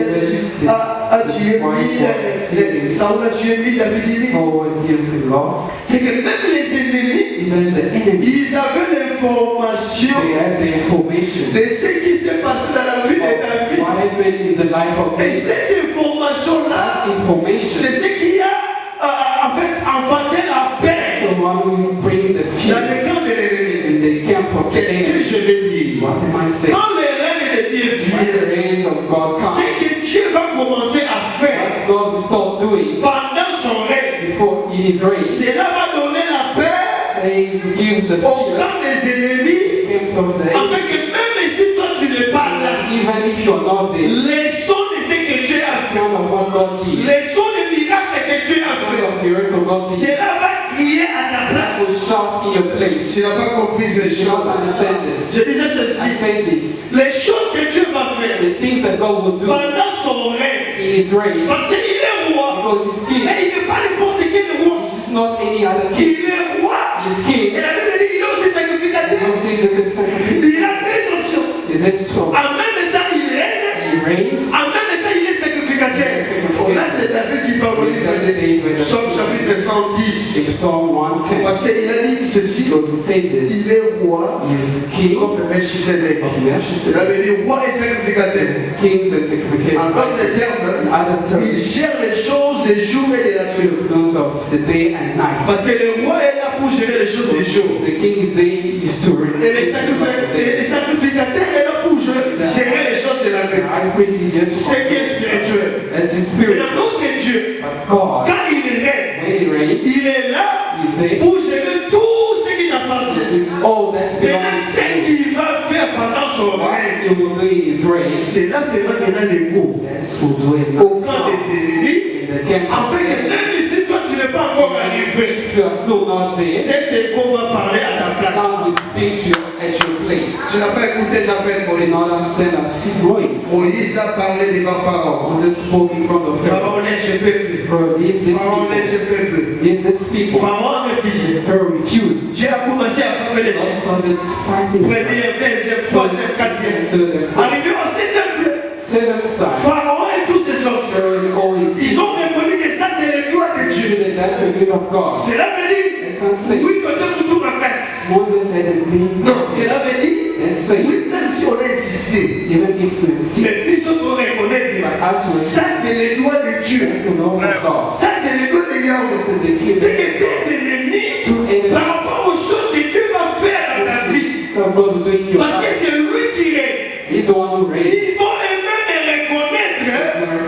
a tué Saoul a tué David. So in law, C'est que même les ennemis, even the enemies, ils avaient l'information they had the information. de ce qui s'est passé dans la vie de What David. happened in the life of Et David? cette information-là, Information. c'est ce qui a en fait enfanté la paix So when we bring the dans fear le camp de l'ennemi. in the camp of the Qu'est-ce que enemy, je vais dire? what am I saying? Quand le règne de Dieu When the vient, reigns of God come, ce que Dieu va commencer à faire what God will stop doing pendant son règne, before in His reign, cela va donner la paix say it gives the au fear camp des ennemis, camp of the enemy. afin que même si toi tu n'es pas là, Even if you're not there, les sons de ce que Dieu a fait, kind of what God did, les sons des miracles que Dieu a kind fait, of miracle God did, cela va crier à ta will place. shout in your place. Tu n'as pas compris ces You don't choses. understand this. Je disais I ceci, say this. les choses que Dieu va faire The things that God will do pendant son règne, in His reign, parce qu'il est roi, because He's king. mais il n'est pas n'importe quel roi, He's not any other king. il est roi. He's Et king. la Bible dit qu'il est aussi sacrificateur. God says it's a sacrifice. Il a deux options. Is it strong? En même temps, il règne. He reigns. En même temps, il est sacrificateur. Oh, là, c'est David qui parle au livre de Psaume chapitre In 110. Psalm 110, Parce qu'il a dit ceci, because he said this, il est roi he is king comme Melchisedec. of Cela Melchizedek, veut dire roi et sacrificateur. kings and En sacrificators. d'autres In termes, other il terms, gère les choses des jours et de la nuit. influence of the day and night. Parce que le roi est là pour gérer les choses des jours. The king is there is to Et les sacrificateurs est là pour gérer les choses de la The nuit. high priest is here to C'est qui est spirituel. that is Mais spiritual. dans notre Dieu, But God, quand il règne, when he reigns, il est là is there. pour gérer tout ce qui t'appartient. It's all that's Maintenant, belongs ce to him. qu'il va faire pendant son What règne, he will do in his reign, cela fera maintenant l'écho that's will do it au camp des ennemis. in the camp of Afin que même si toi tu n'es pas encore arrivé, If you are still not there, cet écho va parler à ta place. God will speak to you at your place. Tu n'as pas écouté, j'appelle Do Moïse. not understand us. Noise. Moïse a parlé devant Pharaon. Moses spoke in front of Pharaoh. Pharaon n'est ce peuple. Pharaoh, leave this Pharaon n'est people. ce peuple. Leave this people. Pharaon a réfléchi. Pharaoh refused. Dieu a commencé à frapper les God choses. started fighting. Première, deuxième, troisième, quatrième. Third and fourth. Arrivé au septième lieu, Seventh time. Pharaon et tous ses sorciers, Pharaoh and all his ils ont reconnu que ça c'est le doigt de Dieu. children, that's the will of God. Cela veut dire, And son says, oui, peut-être pour tout ma casse. Moses had a big Non, cela veut dire, and says, oui, même si on a insisté, even if you insist, mais si on peut reconnaître, ça c'est le doigt de Dieu. that's the will of God. Ça c'est le doigt de Yahweh. That's the king. C'est que tes ennemis, Two enemies. par rapport aux choses que Dieu va faire dans ta vie, So God will do in your parce que life. c'est lui qui est, He's the one who reigns. il faut même reconnaître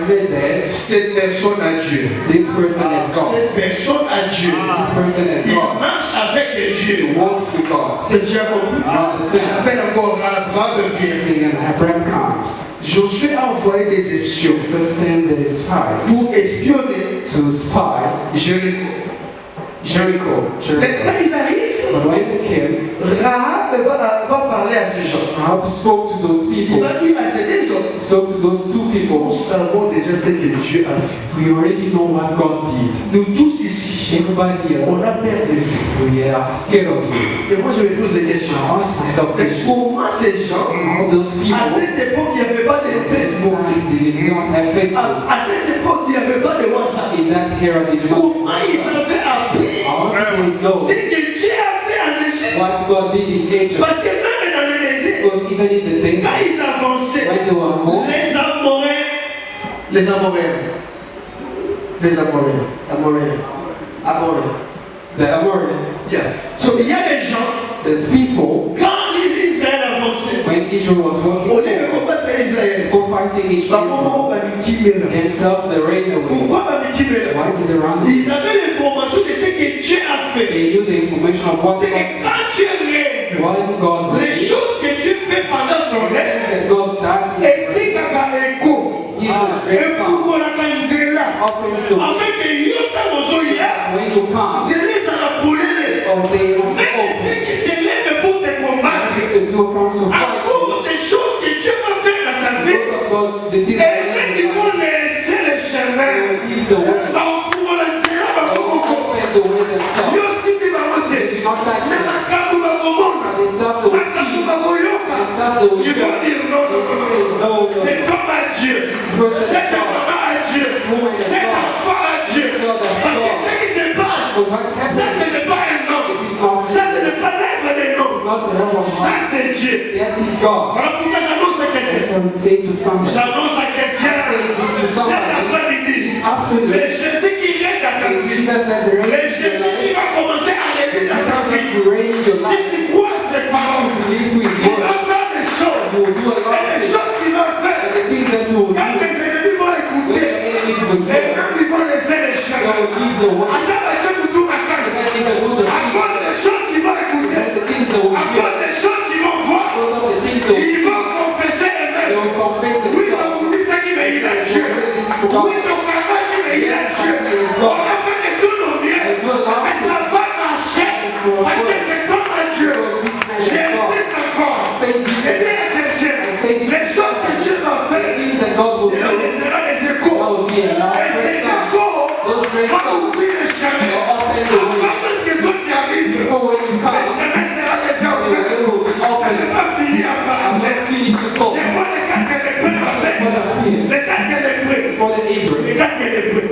That cette personne à Dieu. this person is God. Cette personne à Dieu. This person is Il God. marche avec Dieu. He walks with God. Est-ce que tu as compris? You understand? J'appelle encore Abraham vient. And Abraham comes. Josué a envoyé des espions Joshua sent the spies pour espionner to spy Jéricho. Jericho. Mais quand ils arrivent, But when they came, Rahab va parler à ces gens. Rahab spoke to those Il people. va dire à ces deux hommes, Spoke to those two nous people. savons déjà ce que Dieu a fait. We already know what God did. Nous tous ici, Everybody here, on a peur de vous. we are scared of you. Et moi je me pose des questions. I ask myself Mais questions. comment ces gens, All those à people, cette époque il n'y avait pas de Facebook, they did not have Facebook. à cette époque il n'y avait pas de WhatsApp, In that era, they did not comment have ils WhatsApp. avaient appris How do they know ce que Dieu a fait en Égypte? what God did in Egypt? Parce que même dans le désert, Because even in the days quand ils avançaient, when they were moved, les Amoréens, the Amorites, Yeah. So il y a des gens, there's people, quand Israël avançait, when Israel was working au lieu de combattre Israël, for fighting each other, themselves they ran away. pourquoi Babikimela? Why did they run? Ils avaient l'information de ce que Dieu a fait. They knew the information of what C'est que God, quand Dieu règne, when God les did, choses que Dieu fait pendant son règne, that God does it, et kaka écho, gives a et great sound, fukolaka nzela, opens the way. avec yota mozoya, When you come, nzela ezala polele. or they must Même open. ceux qui se lèvent pour te combattre, If the people comes to à fight you, cause des choses que Dieu va faire dans ta vie, because of God, the things et même ils that vont laisser le chemin. they give the way, Bafukola nzela or bakokoko. open the way themselves. Yo simbi bamote. They do not touch Mais it. makambo bakomona. They stop the way. Makambo bakoyoka. They stop the way. Ils vont dire non, non, non, non. C'est comme à Dieu. C'est ta maman à Dieu. C'est ta foi à Dieu. Parce que ce qui se passe, ça ce n'est pas un homme. Ça ce n'est pas l'œuvre d'un It's homme. not the help of Ça man. c'est Dieu. That is God. Voilà pourquoi j'annonce à That's quelqu'un. what I'm saying to somebody. J'annonce à quelqu'un. Cet après-midi. This afternoon, Le Jésus qui règne dans ta vie. Jesus that the Le rain Jésus qui va commencer à régner dans ta vie. Jesus reign in your Si life. tu crois à ses paroles, Believe to His il word. va faire des choses. He will do a lot Et of les things. choses qu'il va faire, And the things that He will do, quand tes ennemis vont when écouter, your enemies will et hear, même ils vont laisser les they chemins. will give the way. Attends, Dieu pour tout ma casse. And they will do the À cause des choses qu'ils vont écouter, and the things they will à hear, cause des choses qu'ils vont voir, because of the things they will ils vont confesser they eux-mêmes. will confess Oui, donc themselves. vous dites ça qui m'a dit à Dieu. Oui, donc là qui m'a dit à Dieu. On a fait de tout nos mieux, mais ça va marcher. Parce que c'est comme à Dieu. J'insiste encore. J'ai dit à quelqu'un, les choses que Dieu va The faire, things that God will c'est do, des that échos. will be a loud Et ces great sound. échos Those great vont sounds ouvrir les chemins. will open the way. Avant même que toi tu arrives, Before when you le come, chemin sera déjà the way ouvert. will be Je n'ai open. pas fini à I'm parler. not finished to talk. Je vois les quatre lépreux avec. For the fear, Les quatre lépreux. for the Hebrew, Les quatre lépreux.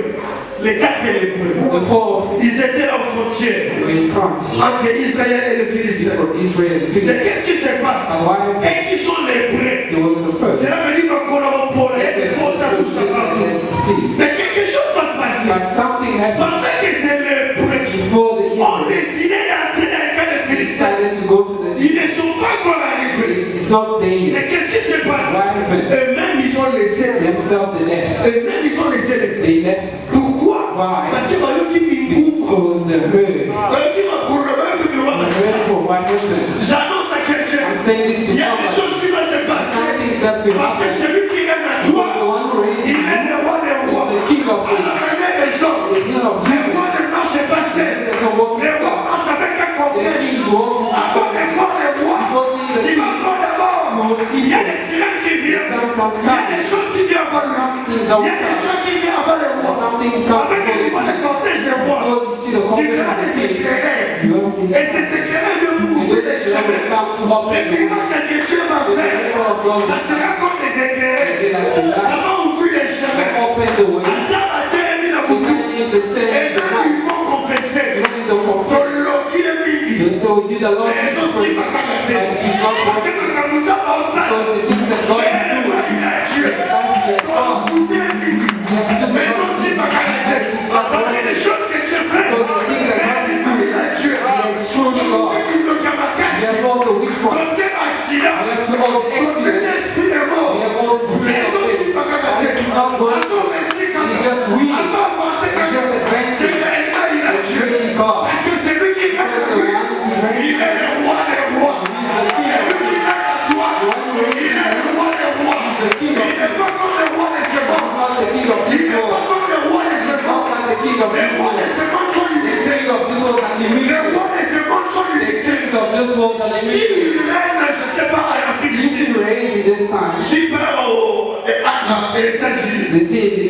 Les quatre lépreux. the four of Ils étaient aux frontières were in front entre Israël et les Philistins. for Israel and Mais Philistine. qu'est-ce qui se passe? And why Et qui sont les prêts? there was the first. C'est là que dit qu'on a un problème, Yes, et qu'on a tout ça partout. peace. Mais quelque chose va se passer. But something happened Pendant que c'est les prêts, before the on Hebrews décidait d'entrer dans le camp des Philistins. decided to go to the Ils ne sont pas encore arrivés. It's not Mais they qu'est-ce qui se passe? What happened? Eux-mêmes, ils ont laissé. themselves they left. Eux-mêmes, ils ont laissé les prêts. They left Pourquoi? Why? Parce que Bayo qui m'incouvre. because the herd. Bayo qui m'encourage, Bayo qui me The voit. herd for what happened. J'annonce à quelqu'un. I'm saying this to Il y a des someone. choses qui vont se Some passer. things that will Parce que happen. celui qui règne à Because the toi, one who reigns il in est le roi des you rois. is the king of À la kings. manière des hommes. The king of Les rois kings. ne marchent pas seuls. Doesn't walk Les rois himself. marchent avec un The cortège. kings walk with his Avant de voir les rois, Before seeing the il va king, voir d'abord. you will see Il y a him. des sirènes qui viennent. Sounds Il y a des choses qui viennent avant lui. Something Il y a des choses qui viennent avant les rois. Something comes Avec before les rois, the le king. cortège des rois. Before you see the Tu conquering verras of the des king, éclaireurs. you have these Et ces éclaireurs viennent pour ouvrir les they will chemins. come to Les open the miracles ways. que Dieu va faire, ça sera comme des éclaireurs. Ça va ouvrir les chemins. Open the way. Ça va terminer la boucle. Even if they stand Et in the même ils night, vont confesser. even if they confess, Solo qui est midi. they say we did a lot Mais to ils aussi va confess, canadé. and it is not Parce que working. le Kamouta va au sein. Because the things that God is Et doing, il a Dieu. that He has Comme done, vous dites midi. He has shown Mais us, aussi va canadé. and it is not Parce que working. les choses que Dieu fait. Because the things that God is doing, Il a Dieu. He has truly God. Il ne We Kamakasi. have all the witchcraft, Comme Dieu accident. we have to all the Comme accidents, l'esprit est mort. we have all the spirit of faith, and it is not working. It's just weak. It's just advancing. It's really God. Parce que c'est lui qui va Because the one who reigns, il est le roi des rois. He is the king C'est of lui qui va à toi. The one who reigns, Il est le roi des rois. He is the king of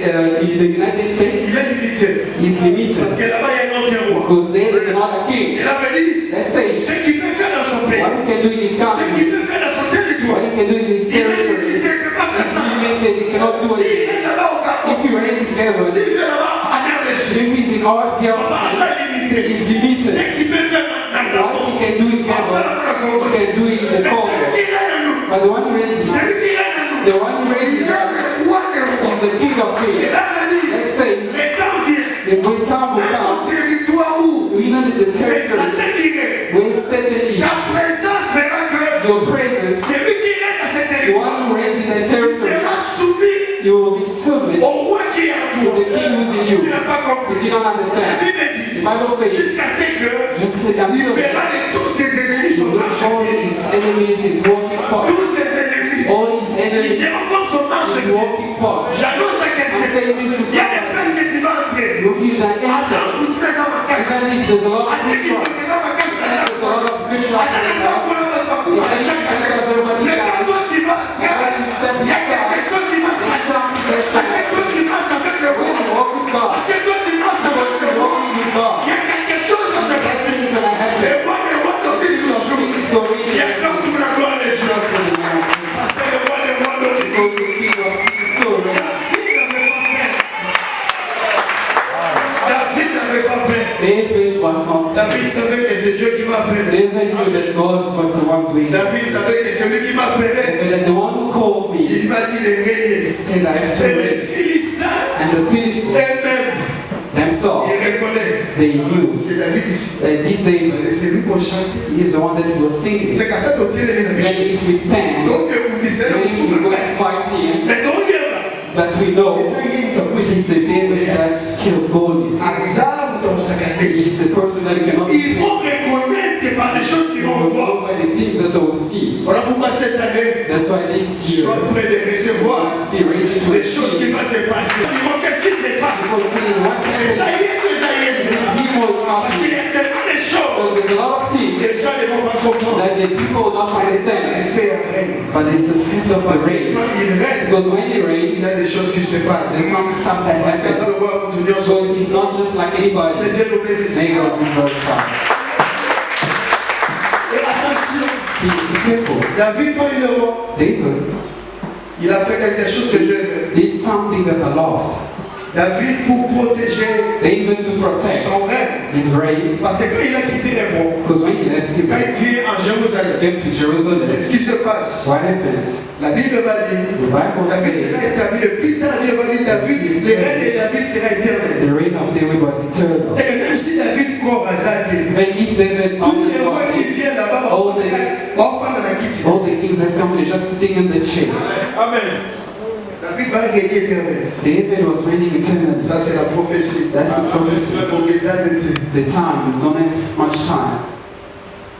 the United States il est limité. is limited Parce que là-bas, il y a un autre roi. because there is another king. Cela veut dire, Let's say ce qu'il peut faire dans son pays, what he can do in his ce country, qu'il peut faire dans son territoire, what he can do in his il est territory, limité, il ne peut pas faire it's ça. limited. He cannot do S'il it. est là-bas au Gabon, If he reigns in heaven, s'il est là-bas en RDC, if he's in our ça DLC, est limité. he's limited. Ce qu'il peut faire dans le What he Gabon, can do in heaven, he can do it in the mais Congo. celui qui règne en nous, But the one who reigns in us, celui qui règne en nous, the one who reigns il in est us, le roi des rois. is the King of Kings. Cela veut dire, Let's say le temps vient, the good come will même come, au territoire où even in the c'est territory Satan qui règne. where Satan is. Ta présence fera que Your presence, celui qui règne à ce the territoire one who reigns in that territory, sera soumis you will be submitted au roi qui est en to toi. the King who's in Tu you. n'as pas You compris. did not La understand. Bible The dit Bible says, jusqu'à ce que just il until verra de tous ses ennemis you son look marche. all his enemies, his walking path, Tous ses ennemis. all his Ils enemies, seront comme son marche. his walking path. J'annonce à I'm quelqu'un. saying this to Il y a des someone. places que tu vas entrer. Look you that Attends, enter, vous te fais ça ma casse. even if there's a lot of Attends, tu witchcraft, te fais ça ma casse. even if there's a lot of witchcraft in their lives, Mais quand toi tu vas entrer, il y a quelque chose qui va se passer. Parce que toi tu marches avec le when you roi. walk with God, Parce que toi tu marches avec because le you're roi. walking with God, Il y a quelque chose qui va se passer. blessings gonna happen. Le roi domine toujours. Things go Il y a comme pour la gloire de Dieu. Ça c'est le roi domine. Because the King of Kings so reigns. David n'avait pas peur. David was not David saved. savait que c'est Dieu qui m'appelait. David knew that God was the one doing it. David savait que c'est lui qui m'appelait. But that the one who called me Il m'a dit de régner. said I have to Et reign. les Philistins And the Philistines eux-mêmes, themselves, ils reconnaissent. they knew C'est David ici. that this David C'est lui pour chanter. is the one that was singing. C'est quand tu as ôté les Then méchants. if we stand, Donc vous dites, then if we go and fight him, mais donc il y a but we know c'est he's the David that killed Goliath. hasard dans sa carrière. He's the person that cannot be Ils vont reconnaître par des choses qu'ils vont voir. by the things that they will see. Voilà pourquoi cette année, That's why this year, sois prêt de recevoir let's be ready to les choses qui receive. vont se passer. Ils vont, qu'est-ce qui se passe? Because saying what's happening, Ça y est, it's parce qu'il happening. y a tellement de choses. Because there's a lot of Les things gens ne vont pas comprendre. that the people will not understand. L'effet règne. But it's the fact of the Parce que rain. quand il règne, Because when it il y rains, a des choses qui se passent. there's some stuff that Parce que dans le happens. roi pour tenir son So he's not just like Que anybody. Dieu nous bénisse. May God be glorified. Et attention, Be careful. David, quand il est roi, David il a fait quelque chose que j'aime. did something that I loved. David, pour protéger David to protect son règne, his reign. parce que quand il a quitté les rois, Because when he left quand Hebron, il vient en Jérusalem, came to Jerusalem, qu'est-ce qui se passe? what happened? La Bible va dire, The Bible David says sera établi, et plus tard Dieu va dire, David, le règne de David sera éternel. the reign of David was eternal. C'est que même si David court à Zate, Even if David tous always les rois qui wanted, viennent là-bas, all the all kings that's coming just sitting in the chair. Amen. David va régner éternel. David was reigning eternally. Ça, c'est la prophétie. That's the prophecy. Pour des années. The time, we don't have much time.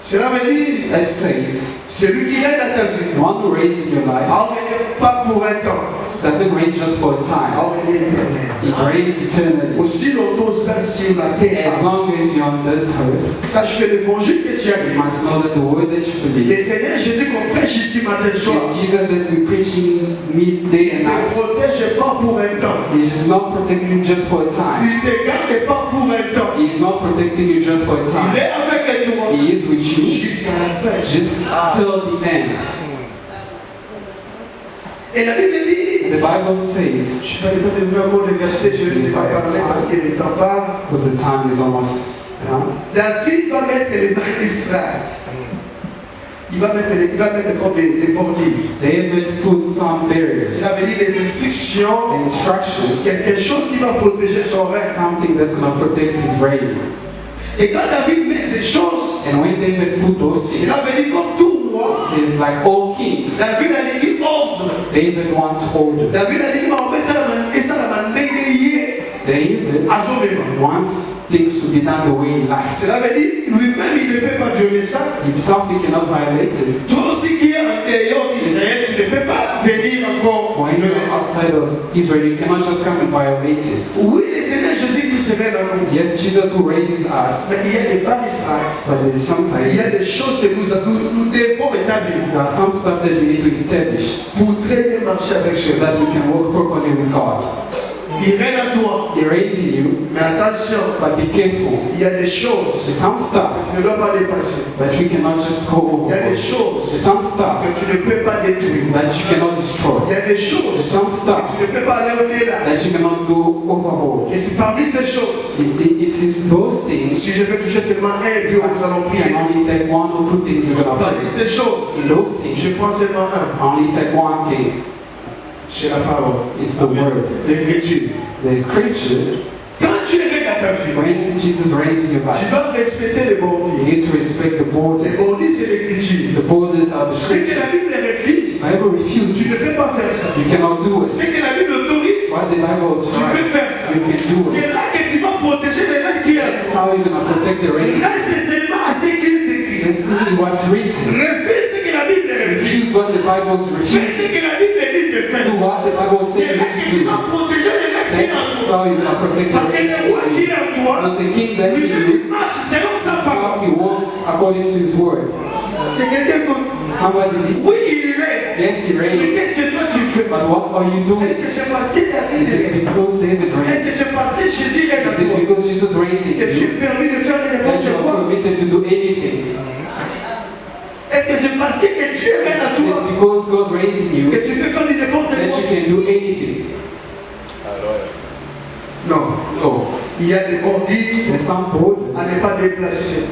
Cela veut dire, That says, celui qui règne dans ta vie, the one who reigns in your life en règne pas pour un temps, doesn't reign just for a time. en règne éternel. He reigns eternally. Aussi longtemps ça sur la terre, As long as you're on this earth, sache que l'évangile que tu as you lu, must know that the word that you le believe, Seigneur Jésus qu'on prêche ici matin soir, the Jesus that we're preaching midday and ne te night, protège pas pour un temps. He is not protecting you just for a time. Il ne te garde pas pour un temps. He is not protecting you just for a Il time. est avec toi He is with you jusqu'à la fin. just till the end. Et la Bible dit, The Bible says, je suis pas le temps de vous encore le verset, je ne sais pas parler parce que le temps part. because the time is almost done, David va mettre les magistrats. Il va mettre comme des bordures. David put some barriers, Ça veut dire des instructions, instructions, quelque chose qui va protéger son règne. something that's going to protect his reign. Et quand David met ces choses, And when David put those things, cela veut dire comme tout roi, it's like all kings. David a dit ordre. David wants order. David a dit qu'il va mettre la main et ça la main dégayer David à son même. wants things to be done the way he likes. Cela veut dire lui-même il ne peut pas violer ça. Himself, he cannot violate it. Toi aussi qui est en dehors d'Israël, tu ne peux pas venir encore When violer you're ça. outside of Israel, you cannot just come and violate it. Oui, le Seigneur Jésus qui serait dans nous. Yes, Jesus who reigns in us, Mais il y a des magistrats. but there's sometimes Il y a des choses que nous devons établir there are some stuff that we need to establish pour très bien marcher avec so Dieu. that we can work properly with God. Il règne en toi. He reigns in you. Mais attention, But be careful. il y a des choses There's some que stuff tu ne dois pas dépasser. that we cannot just go Il y a des over. There's choses some stuff que tu ne peux pas détruire. that you cannot Il destroy. y a des There's choses some que stuff tu ne peux pas aller au-delà. that you cannot go overboard. Et c'est parmi ces choses, It is those things. si je peux toucher seulement un, puis nous allons You prier. can only take one or two things we're gonna Parmi pray. ces choses, In those je things, prends seulement un. only take one thing. C'est la parole, It's the word. l'écriture. The scripture. Quand tu règnes dans ta vie, When Jesus reigns in your tu life, dois respecter les you bordures. need to respect the Les borders. bordures, c'est l'écriture. The borders are the Ce que la scriptures. Bible refuse, Bible tu ne refuses. peux pas faire ça. You cannot do Ce it. que la Bible autorise, What the Bible tu peux tries, faire ça. you can do C'est it. là que tu vas protéger les gens qui That's aiment. how you're gonna protect the reign. Reste seulement à ce qu'il t'écrit. Just read what's written. Refuse ce que la Bible refuse. Refuse what the Bible Fais refuses. ce que la Bible dit de faire. Do what the Bible C'est says là you que to tu do. vas protéger les gens qui That's aiment. how you're gonna protect the Parce que le roi qui reign. est en toi, Because the king that's in lui-même you, il marche selon sa that's parole. how he wants according to his word. Parce que quelqu'un écoute. Somebody listen. Oui, il règne. Yes, he Mais reigns. qu'est-ce que toi tu fais? But what are you Est-ce doing? que c'est parce que David Is it règne? because David Est-ce reigns? que c'est parce que Jésus règne en Is it toi because Jesus reigns in que tu you es permis de faire that n'importe you are quoi? permitted to do anything? Est-ce que c'est parce que Dieu règne en Is it toi because God reigns in you que tu peux faire n'importe that you quoi? can do anything? Non. No. Il y a des bordures There's some à borders ne pas déplacer.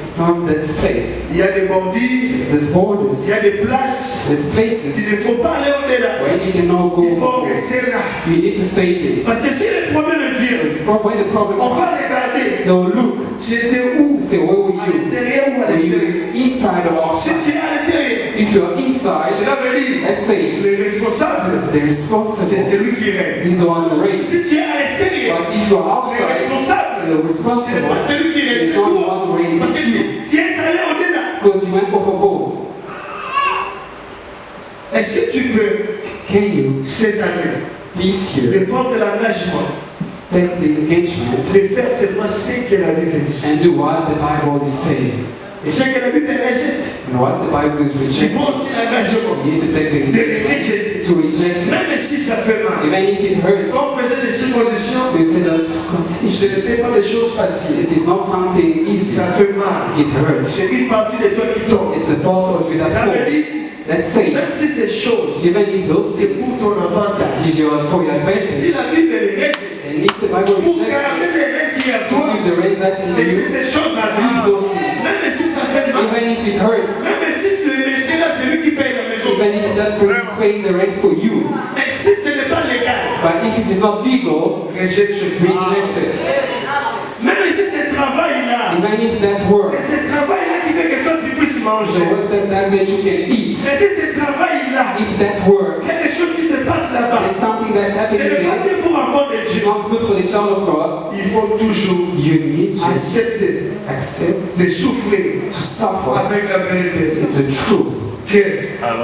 that's placed. Il y a des bordures, There's il borders. y a des places. There's Il places ne faut pas aller au-delà. when you cannot Il faut go. rester là. You need to stay there. Parce que si les problèmes viennent, When the problem on va comes, regarder. they'll look. Tu étais où? Say, where were À you? l'intérieur ou à Were l'extérieur? you inside or Si outside? tu es à l'intérieur, If you're inside, cela veut dire that says le responsable, the c'est responsible celui qui règne. is the one who reigns. Si tu es à l'extérieur, But if you're le outside, responsable, the ce n'est responsible pas celui qui règne, is c'est not the toi. one who reigns, Parce que it's you. tu es allé au-delà. Because you went overboard. Est-ce que tu peux, Can you, cette année, this year, de prendre l'engagement take the engagement de faire seulement ce que la Bible dit? and do what the Bible is saying? Et ce que la Bible rejette, And what the Bible is tu rejecting, prends aussi l'engagement you need to take the de le engagement rejeter. to reject it. Même si ça fait mal. Even if it hurts, Quand on faisait des suppositions, they said us ce consider. n'était pas des choses faciles. It is not something easy. Ça fait mal. It hurts. C'est une partie de toi qui tombe. It's a part of you that Ça veut falls. dire, That même says, si ces choses, even if those c'est things pour ton avantage. is for your Si advantage, la Bible les rejette, and if the Bible pour rejects garder it, les règles qui est à to toi, give the reign that's in laisser you, ces choses à leave lui. those things. Même si ça fait mal, Even if it hurts, même si le métier là, c'est lui qui paye la maison. even if that person is paying the rent for you, Mais si ce n'est pas légal, but if it is not legal, rejette ce reject it. Même si ce travail-là, Even if that work, c'est ce travail-là qui fait que toi tu puisses the manger. work that does that you can eat, Mais si ce travail-là, if that work il y a des choses qui se passent là-bas, is something that's ce happening n'est pas there, bien pour enfants de it's Dieu. not good for the child of God, Il faut toujours you need to accepter accept de souffrir to suffer avec la vérité. the truth Que that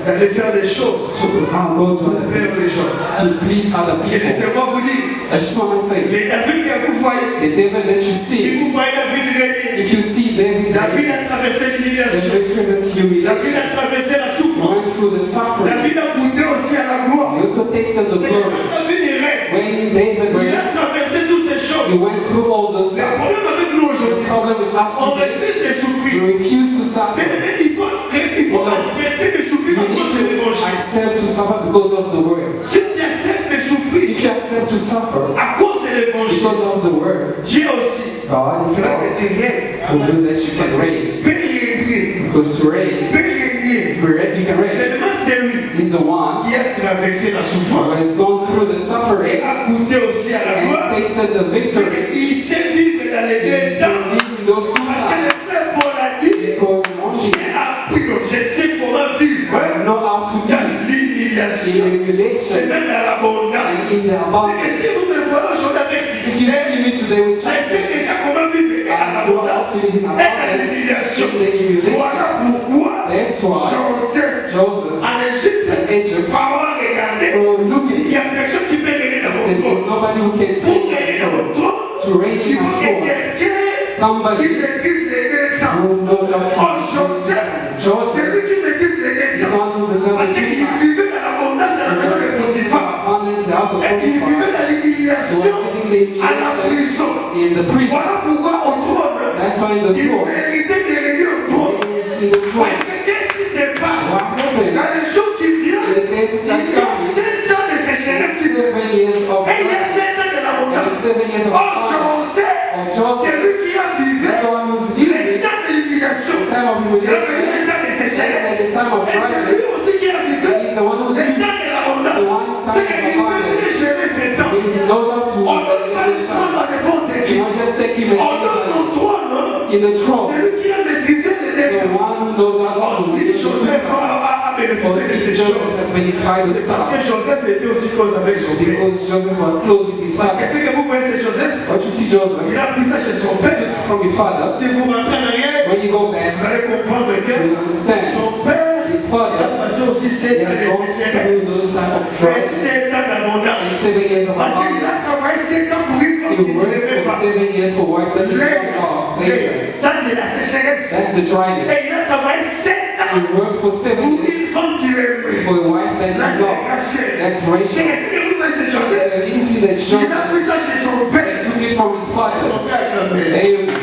d'aller faire des choses to go to pour other plaire people, les gens. to please other Et people. laissez-moi vous dire, I just want to say, les David que vous voyez, the David that you si see, vous voyez David régner, if you see David, David a traversé the l'humiliation, victorious David humiliation, a traversé la he souffrance, went through the suffering, David a goûté aussi à la gloire. he also tasted the C'est que glory. quand David il règne, When David il a reigns, traversé toutes ces choses. he went through all those Le stuff. problème avec nous The aujourd'hui, problem with us on today, refuse de we souffrir. refuse to Mais suffer. il faut accepter de souffrir You à cause de need to l'évangile. accept to suffer because of the word. Si tu acceptes de souffrir If you accept to suffer à cause de l'évangile, because of the word, Dieu aussi God fera himself que tu règnes. will do that you can reign. Peut régner. Because to reign, Peut régner. you can reign. Seulement c'est lui He's the one qui a traversé la who souffrance has gone through the et suffering a goûté aussi à la and gloire. tasted the victory. Il sait vivre dans les deux He temps. lived in those two Parce que times le frère Paul a dit, because only j'ai appris, donc je sais comment vivre. I know how to Dans live l'humiliation. in Et humiliation même dans l'abondance. and in the C'est que abundance. si vous me voyez aujourd'hui avec If you succès, see me today with je sais success, déjà comment vivre et dans I know how l'abondance to live in et dans abundance l'humiliation. in the humiliation. Voilà pourquoi That's why Joseph en Égypte, in Egypt, Pharaon a regardé. for Il looking, n'y a personne qui peut régner dans said, mon there's trône. nobody who can Pour say régner dans mon trône, to reign il in faut my que throne. quelqu'un qui Somebody maîtrise les deux temps. who knows how Oh, to Joseph, Joseph c'est lui qui maîtrise les deux is temps. one who knows how Parce to qu'il do vivait dans l'abondance de la maison de abundance Potiphar. in the house of Et il vivait Potiphar. dans He l'humiliation in the à la prison. in the prison. Voilà pourquoi au trône, That's why in the il throne, méritait de régner au trône. it's in the throne. Parce que qu'est-ce qui se passe What happens dans les jours qui viennent? in the days Il y a that's coming? 7 ans de sécheresse qui viennent. 7 years of Et il y a darkness 7 ans de and l'abondance. 7 years of Oh, abundance. Joseph, Joseph, c'est lui qui a vécu that's the one who's les living temps d'élimination. the time of C'est humiliation. le temps de sécheresse. That's the time of Et c'est lui dryness. aussi qui a vécu He's the one who les lives. temps de l'abondance. C'est qu'il peut gérer ses temps. He knows how to On ne donne pas le trône à n'importe qui. You don't just take him as On donne le trône in the throne. c'est lui qui a maîtrisé les The lettres. one who knows how to Si Joseph a bénéficié de ces choses, c'est parce que Joseph était aussi close avec son père. Because Joseph was close with his Parce que father. ce que vous voyez, c'est Joseph. What you see Joseph, Il a pris ça chez son père. from his father, Si vous rentrez en arrière, when you go back, vous allez comprendre que you understand son père his a father passé aussi 7 he ans has gone de through sécheresse. those type of Et trials, 7 ans d'abondance. 7 years of Parce qu'il a abundance. travaillé 7 ans pour une femme He qui ne worked l'aimait for pas. 7 years for wife that he cut off later. Ça, c'est la sécheresse. That's the dryness. Et il a travaillé 7 ans He worked for 7 pour years une femme qui l'aimait. for a wife that Là, he c'est loved. caché. That's C'est racial. ce que vous voyez, c'est Joseph. If you that's Il a Joseph, pris ça chez son père. he took it from his father. Son père a clamé. Amen.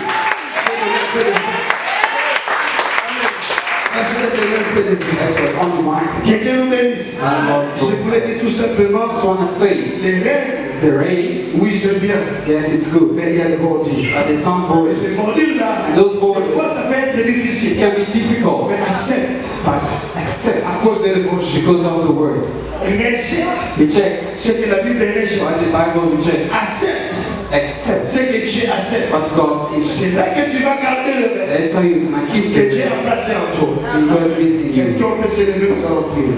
Ça, c'était seulement un peu de vie. That was only one thing. Que Dieu nous bénisse. Je voulais dire tout simplement, I just want to say, les règles, the rain, oui, c'est bien, yes, it's good. mais il y a des bordures. But there's some Et ces borders. bordures-là, Those des fois, borders, ça peut être it difficile. can be difficult, Mais accepte but accept à cause de l'évangile. because of the word. Rejette Reject ce que la Bible rejette. what the Bible rejects. Accepte Accept ce que tu acceptes. what God C'est is. ça que tu vas garder le reste. That's how you're going to keep Que Dieu it. a placé en toi. And God lives in Est-ce you. qu'on peut se lever, nous allons prier.